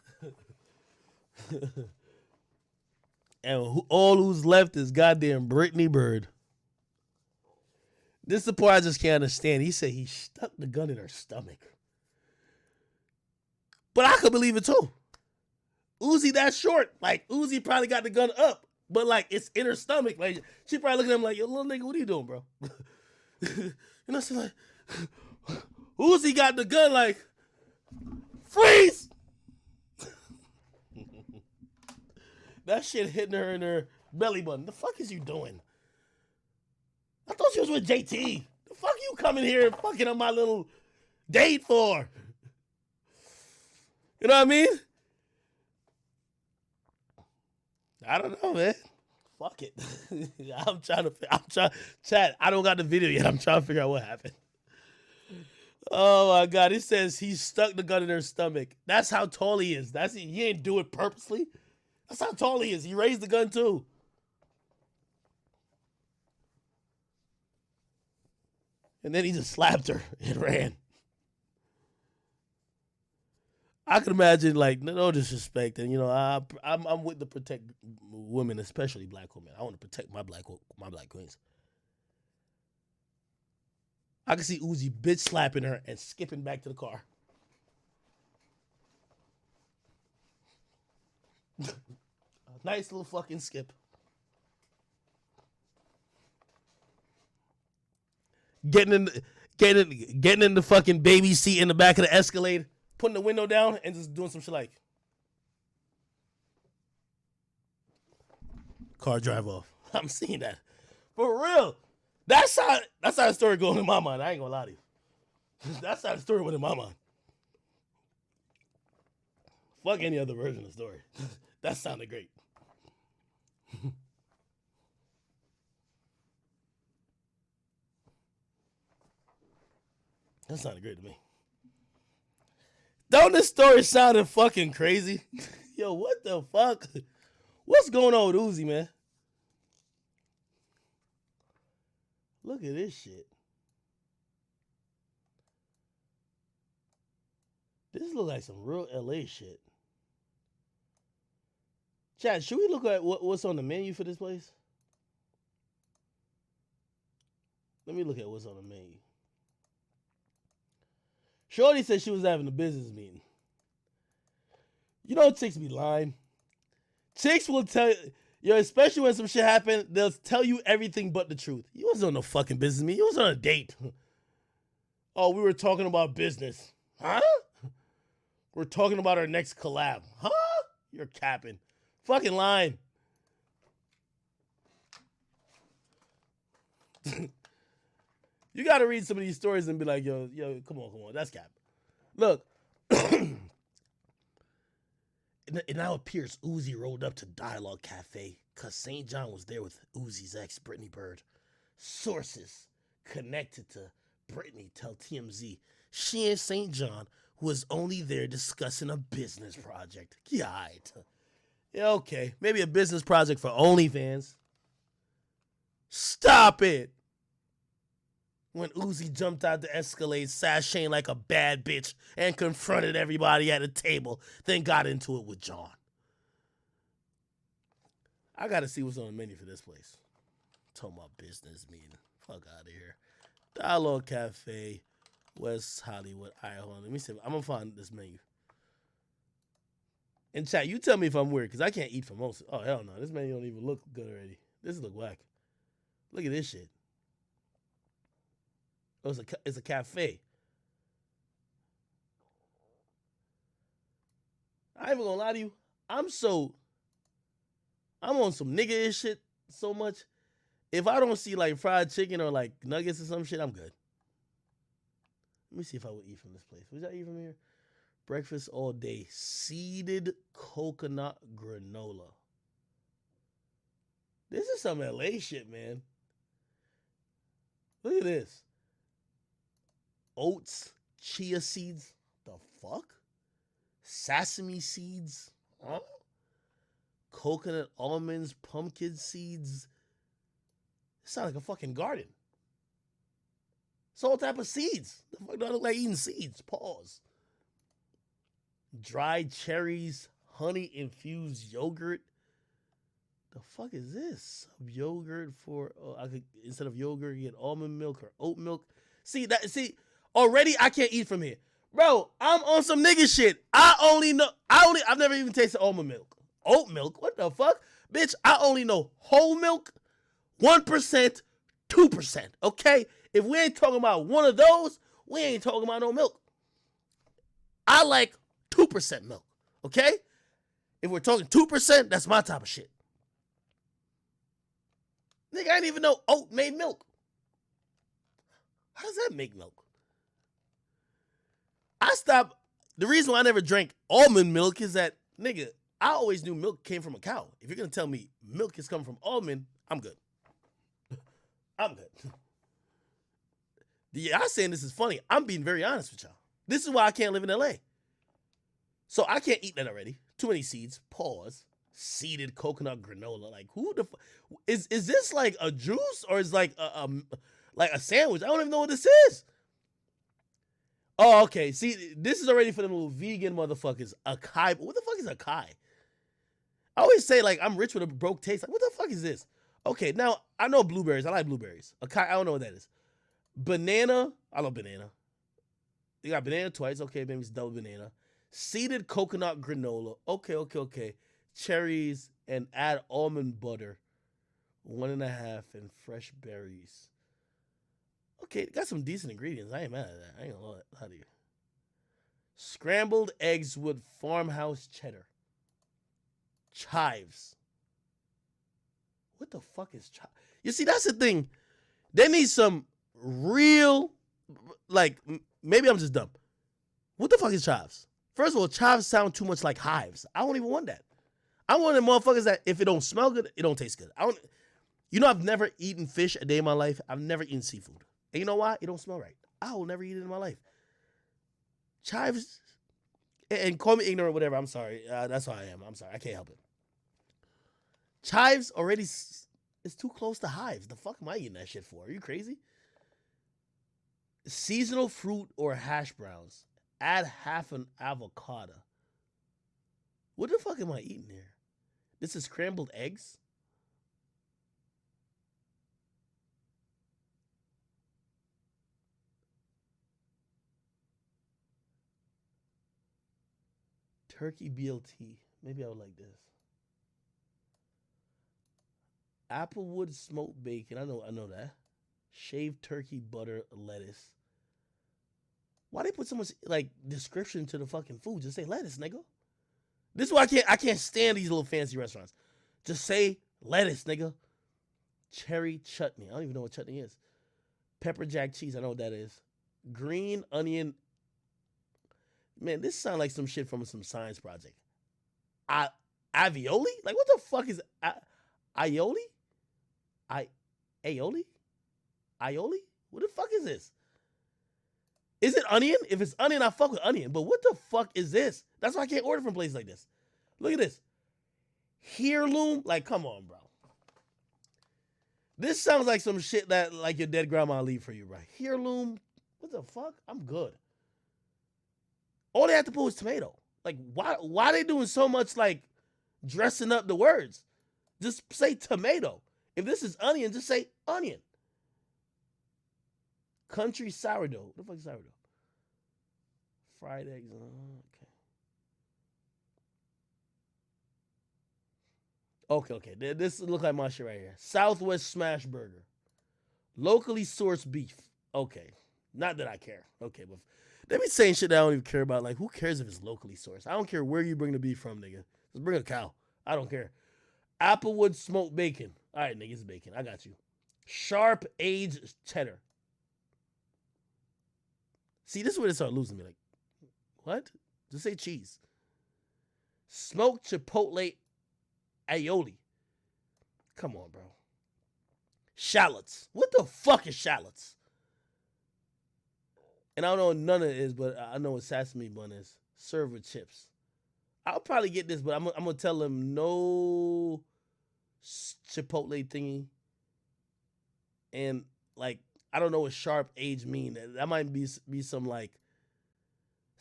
And all who's left is goddamn Brittany Byrd. This is the part I just can't understand. He said he stuck the gun in her stomach. But I could believe it too. Uzi that short. Like, Uzi probably got the gun up. But, like, it's in her stomach. Like, she probably looking at him like, yo, little nigga, what are you doing, bro? You know, she's like, Uzi got the gun like, freeze! That shit hitting her in her belly button. The fuck is you doing? I thought she was with JT. The fuck you coming here and fucking on my little date for? You know what I mean? I don't know, man. Fuck it. I'm trying, Chad, I don't got the video yet. I'm trying to figure out what happened. Oh my God. It says he stuck the gun in her stomach. That's how tall he is. He ain't do it purposely. That's how tall he is. He raised the gun too. And then he just slapped her and ran. I could imagine, like, no disrespect, and I'm with to protect women, especially black women. I want to protect my black queens. I can see Uzi bitch slapping her and skipping back to the car. A nice little fucking skip. Getting in the fucking baby seat in the back of the Escalade, putting the window down and just doing some shit like car drive off. I'm seeing that. For real. That's how the story going in my mind. I ain't gonna lie to you. That's how the story went in my mind. Fuck any other version of the story. That sounded great. That sounded great to me. Don't this story sounded fucking crazy? Yo, what the fuck? What's going on with Uzi, man? Look at this shit. This look like some real LA shit. Chad, should we look at what's on the menu for this place? Let me look at what's on the menu. Shorty said she was having a business meeting. You know chicks be lying. Chicks will tell you, especially when some shit happen, they'll tell you everything but the truth. You wasn't on no fucking business meeting. You was on a date. Oh, we were talking about business. Huh? We're talking about our next collab. Huh? You're capping. Fucking lying. You got to read some of these stories and be like, yo, come on. That's cap. Look. It now appears Uzi rolled up to Dialogue Cafe because St. John was there with Uzi's ex, Brittany Byrd. Sources connected to Brittany tell TMZ she and St. John was only there discussing a business project. Yeah, okay. Maybe a business project for OnlyFans. Stop it. When Uzi jumped out the Escalade, sashaying like a bad bitch and confronted everybody at a table, then got into it with John. I gotta see what's on the menu for this place. Talking about business meeting. Fuck out of here. Dialogue Cafe, West Hollywood. All right, hold on. Let me see. I'm gonna find this menu. And chat, you tell me if I'm weird, because I can't eat for most. Oh, hell no. This menu don't even look good already. This look whack. Look at this shit. Oh, it's a cafe. I ain't even gonna lie to you. I'm on some nigga-ish shit so much. If I don't see like fried chicken or like nuggets or some shit, I'm good. Let me see if I would eat from this place. Would I eat from here? Breakfast all day. Seeded coconut granola. This is some LA shit, man. Look at this. Oats, chia seeds, the fuck? Sesame seeds, huh? Coconut almonds, pumpkin seeds. It sounds like a fucking garden. It's all type of seeds. The fuck do I look like eating seeds? Pause. Dried cherries, honey-infused yogurt. The fuck is this? Some yogurt for, instead of yogurt, you get almond milk or oat milk. See, already I can't eat from here. Bro, I'm on some nigga shit. I've never even tasted almond milk. Oat milk? What the fuck? Bitch, I only know whole milk, 1%, 2%, okay? If we ain't talking about one of those, we ain't talking about no milk. I like 2% milk, okay? If we're talking 2%, that's my type of shit. Nigga, I didn't even know oat made milk. How does that make milk? I stopped. The reason why I never drank almond milk is that, nigga, I always knew milk came from a cow. If you're going to tell me milk is coming from almond, I'm good. I'm good. Yeah, I'm saying this is funny. I'm being very honest with y'all. This is why I can't live in LA. So I can't eat that already. Too many seeds. Pause. Seeded coconut granola. Like, who the fuck? Is this like a juice or is like a sandwich? I don't even know what this is. Oh, okay. See, this is already for the little vegan motherfuckers. Acai. What the fuck is acai? I always say, like, I'm rich with a broke taste. Like, what the fuck is this? Okay, now, I know blueberries. I like blueberries. Acai, I don't know what that is. Banana. I love banana. You got banana twice. Okay, maybe it's double banana. Seeded coconut granola. Okay. Cherries and add almond butter. 1.5 and fresh berries. Okay, got some decent ingredients. I ain't mad at that. I ain't gonna lie to you. Scrambled eggs with farmhouse cheddar. Chives. What the fuck is chives? You see, that's the thing. They need some real, like, maybe I'm just dumb. What the fuck is chives? First of all, chives sound too much like hives. I don't even want that. I want the motherfuckers that if it don't smell good, it don't taste good. I've never eaten fish a day in my life. I've never eaten seafood. And you know why? It don't smell right. I will never eat it in my life. Chives, and call me ignorant, whatever. I'm sorry. That's how I am. I'm sorry. I can't help it. Chives already is too close to hives. The fuck am I eating that shit for? Are you crazy? Seasonal fruit or hash browns. Add half an avocado. What the fuck am I eating here? This is scrambled eggs? Turkey BLT. Maybe I would like this. Applewood smoked bacon. I know that. Shaved turkey, butter, lettuce. Why they put so much like description to the fucking food? Just say lettuce, nigga. This is why I can't stand these little fancy restaurants. Just say lettuce, nigga. Cherry chutney. I don't even know what chutney is. Pepper jack cheese. I know what that is. Green onion. Man, this sounds like some shit from some science project. Avioli? Like, what the fuck is aioli? Aioli? Aioli? What the fuck is this? Is it onion? If it's onion, I fuck with onion. But what the fuck is this? That's why I can't order from places like this. Look at this. Heirloom? Like, come on, bro. This sounds like some shit that, like, your dead grandma leave for you, bro. Heirloom? What the fuck? I'm good. All they have to put is tomato. Like, why are they doing so much, like, dressing up the words? Just say tomato. If this is onion, just say onion. Country sourdough. What the fuck is sourdough? Fried eggs. Okay. This look like my shit right here. Southwest Smash Burger. Locally sourced beef. Okay. Not that I care. Okay, but they be saying shit that I don't even care about. Like, who cares if it's locally sourced? I don't care where you bring the beef from, nigga. Just bring a cow. I don't care. Applewood smoked bacon. All right, nigga, it's bacon. I got you. Sharp aged cheddar. See, this is where they start losing me. Like, what? Just say cheese. Smoked chipotle aioli. Come on, bro. Shallots. What the fuck is shallots? And I don't know what none of it is, but I know what sesame bun is. Served with chips. I'll probably get this, but I'm going to tell them no chipotle thingy. And, like, I don't know what sharp age mean. That might be some, like,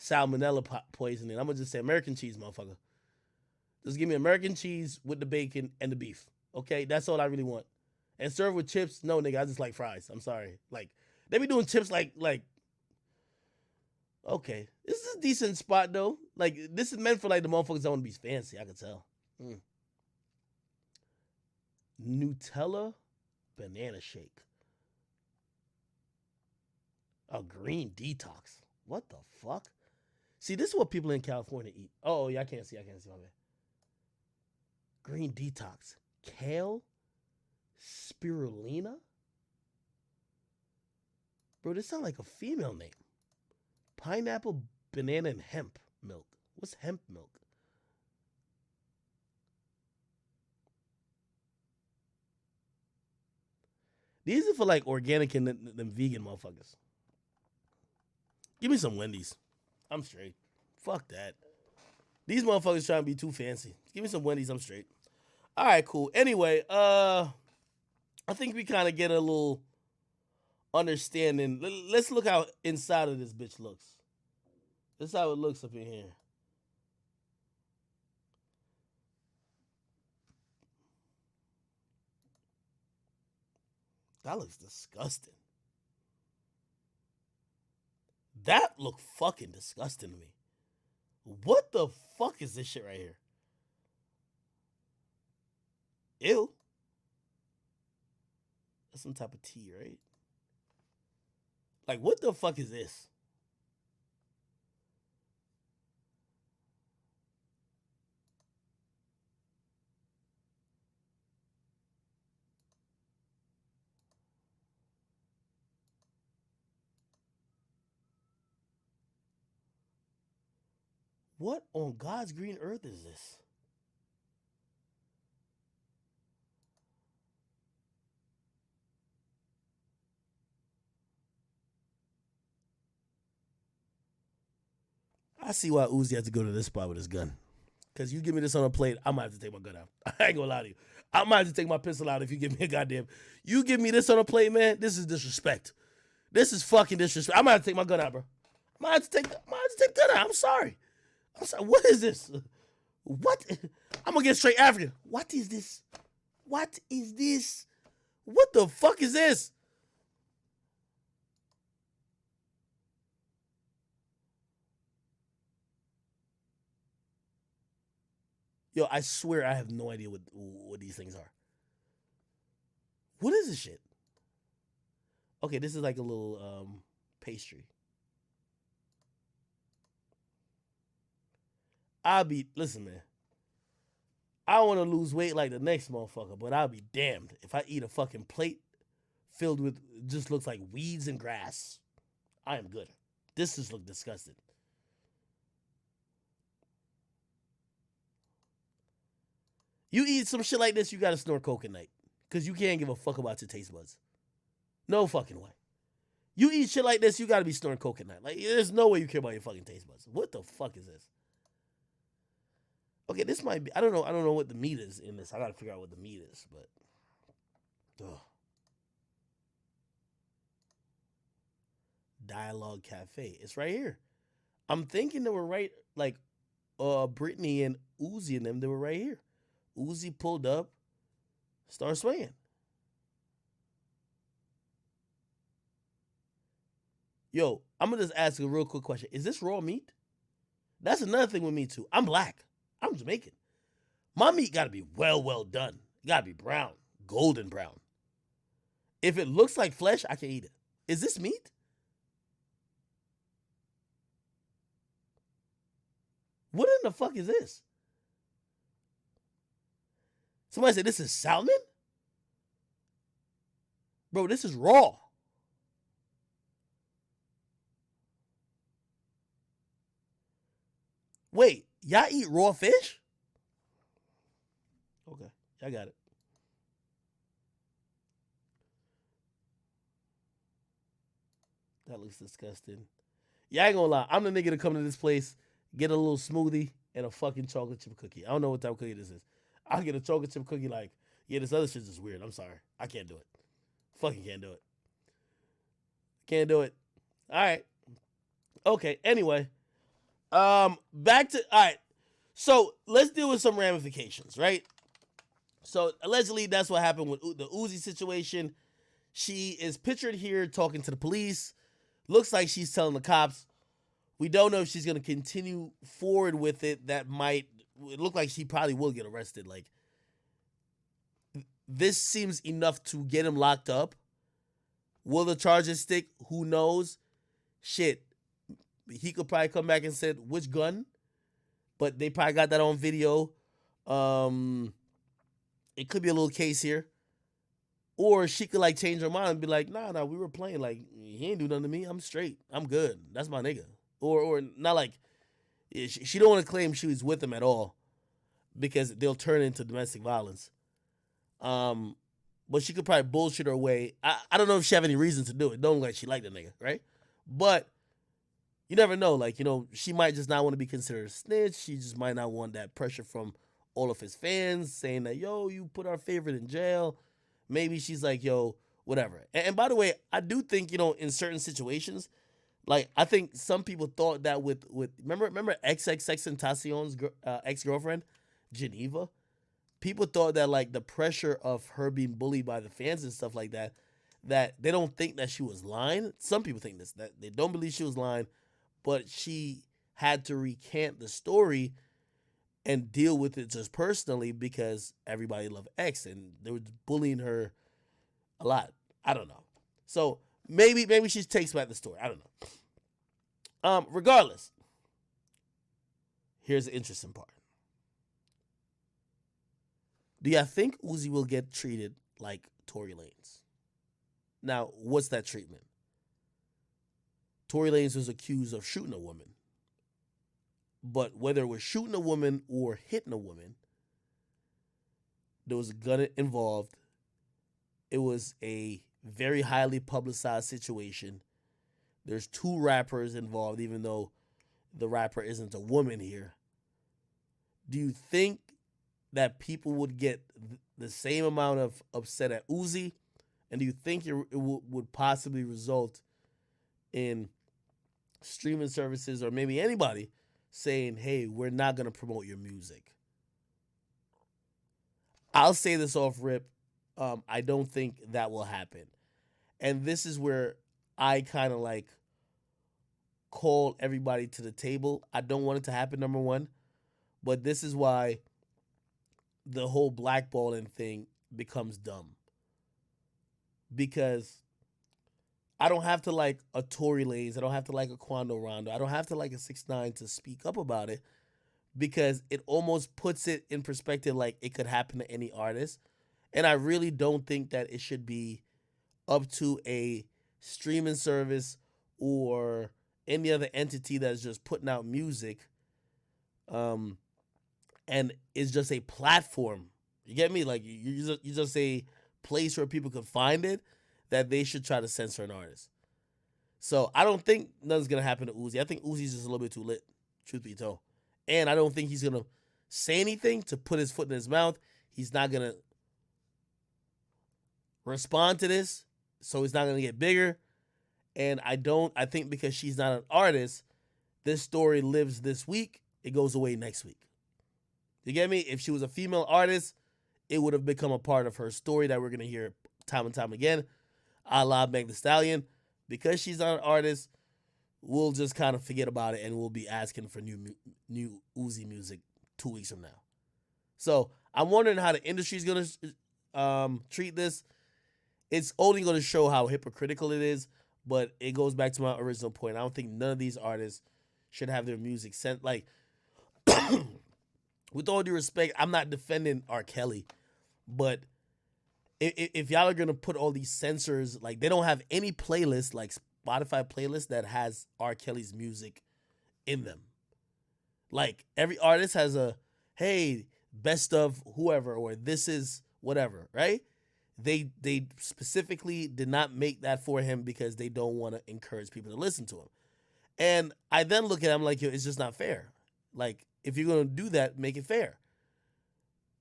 salmonella poisoning. I'm going to just say American cheese, motherfucker. Just give me American cheese with the bacon and the beef. Okay? That's all I really want. And serve with chips? No, nigga, I just like fries. I'm sorry. Like, they be doing chips like, okay. This is a decent spot, though. Like, this is meant for, like, the motherfuckers that want to be fancy. I can tell. Nutella banana shake. A green detox. What the fuck? See, this is what people in California eat. Oh, yeah, I can't see my bad. Green detox. Kale? Spirulina? Bro, this sounds like a female name. Pineapple, banana, and hemp milk. What's hemp milk? These are for like organic and them vegan motherfuckers. Give me some Wendy's. I'm straight. Fuck that. These motherfuckers trying to be too fancy. Give me some Wendy's. I'm straight. All right, cool. Anyway, I think we kind of get a little understanding. Let's look how inside of this bitch looks. This is how it looks up in here. That looks disgusting. That looked fucking disgusting to me. What the fuck is this shit right here? Ew. That's some type of tea, right? Like, what the fuck is this? What on God's green earth is this? I see why Uzi had to go to this spot with his gun. Because you give me this on a plate, I might have to take my gun out. I ain't gonna lie to you. I might have to take my pistol out if you give me a goddamn. You give me this on a plate, man, this is disrespect. This is fucking disrespect. I might have to take my gun out, bro. I might have to take the gun out. I'm sorry. What is this? What? I'm gonna get straight African. What is this? What is this? What the fuck is this? Yo, I swear I have no idea what these things are. What is this shit? Okay, this is like a little pastry. Listen, man. I want to lose weight like the next motherfucker, but I'll be damned if I eat a fucking plate filled with just looks like weeds and grass. I am good. This just looks disgusting. You eat some shit like this, you gotta snort coke at night. Because you can't give a fuck about your taste buds. No fucking way. You eat shit like this, you gotta be snorting coke at night. Like, there's no way you care about your fucking taste buds. What the fuck is this? Okay, this might be, I don't know what the meat is in this. I gotta figure out what the meat is, but. Ugh. Dialogue Cafe. It's right here. I'm thinking they were right, like, Brittany and Uzi and them, they were right here. Uzi pulled up, started swinging. Yo, I'm gonna just ask a real quick question. Is this raw meat? That's another thing with me too. I'm black. I'm Jamaican. My meat gotta be well done. It gotta be brown, golden brown. If it looks like flesh, I can eat it. Is this meat? What in the fuck is this? Somebody said this is salmon? Bro, this is raw. Wait, y'all eat raw fish? Okay, I got it. That looks disgusting. Yeah, I ain't gonna lie. I'm the nigga to come to this place, get a little smoothie and a fucking chocolate chip cookie. I don't know what type of cookie this is. I'll get a chocolate chip cookie like, yeah, this other shit's just weird. I'm sorry. I can't do it. Fucking can't do it. Can't do it. All right. Okay, anyway. Back to, all right. So, let's deal with some ramifications, right? So, allegedly, that's what happened with the Uzi situation. She is pictured here talking to the police. Looks like she's telling the cops. We don't know if she's going to continue forward with it. That might, it look like she probably will get arrested. Like, this seems enough to get him locked up. Will the charges stick? Who knows? Shit. He could probably come back and say, which gun? But they probably got that on video. it could be a little case here. Or she could like change her mind and be like, nah, we were playing. Like, he ain't do nothing to me. I'm straight. I'm good. That's my nigga. Or not like, she don't want to claim she was with him at all because they'll turn into domestic violence. Um, but she could probably bullshit her way. I don't know if she have any reason to do it. Don't look like she like the nigga, right? But you never know. Like, she might just not want to be considered a snitch. She just might not want that pressure from all of his fans saying that, yo, you put our favorite in jail. Maybe she's like, yo, whatever. And by the way, I do think, in certain situations, like, I think some people thought that with remember XXXTentacion's ex-girlfriend, Geneva? People thought that, like, the pressure of her being bullied by the fans and stuff like that, that they don't think that she was lying. Some people think this, that they don't believe she was lying, but she had to recant the story and deal with it just personally because everybody loved X and they were bullying her a lot. I don't know. So maybe she takes back the story. I don't know. Regardless, here's the interesting part. Do y'all think Uzi will get treated like Tory Lanez? Now, what's that treatment? Tory Lanez was accused of shooting a woman. But whether it was shooting a woman or hitting a woman, there was a gun involved. It was a very highly publicized situation. There's 2 rappers involved, even though the rapper isn't a woman here. Do you think that people would get the same amount of upset at Uzi? And do you think it would possibly result in streaming services or maybe anybody saying, hey, we're not going to promote your music? I'll say this off rip. I don't think that will happen. And this is where I kind of like call everybody to the table. I don't want it to happen, number one. But this is why the whole blackballing thing becomes dumb. Because I don't have to like a Tory Lanez. I don't have to like a Quando Rondo. I don't have to like a 6ix9ine to speak up about it because it almost puts it in perspective like it could happen to any artist. And I really don't think that it should be up to a streaming service or any other entity that's just putting out music and is just a platform. You get me? Like, you just a place where people can find it, that they should try to censor an artist. So I don't think nothing's going to happen to Uzi. I think Uzi's just a little bit too lit, truth be told. And I don't think he's going to say anything to put his foot in his mouth. He's not going to respond to this, so it's not going to get bigger. And I think because she's not an artist, this story lives this week, it goes away next week. You get me? If she was a female artist, it would have become a part of her story that we're going to hear time and time again, a la Meg Thee Stallion. Because she's not an artist, we'll just kind of forget about it and we'll be asking for new Uzi music 2 weeks from now. So I'm wondering how the industry is going to treat this. It's only going to show how hypocritical it is, but it goes back to my original point. I don't think none of these artists should have their music sent. Like, with all due respect, I'm not defending R. Kelly, but if y'all are going to put all these censors, like, they don't have any playlist, like Spotify playlist, that has R. Kelly's music in them. Like, every artist has a, hey, best of whoever, or this is whatever, right? They specifically did not make that for him because they don't want to encourage people to listen to him. And I then look at him like, yo, it's just not fair. Like, if you're going to do that, make it fair.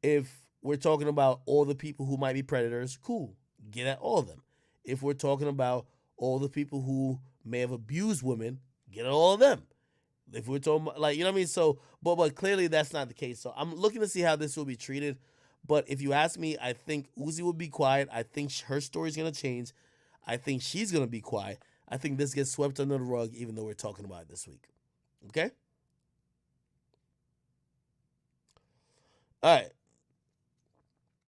If we're talking about all the people who might be predators, cool. Get at all of them. If we're talking about all the people who may have abused women, get at all of them. If we're talking about, like, you know what I mean? So, but clearly that's not the case. So I'm looking to see how this will be treated. But if you ask me, I think Uzi will be quiet. I think her story's going to change. I think she's going to be quiet. I think this gets swept under the rug, even though we're talking about it this week. Okay? All right.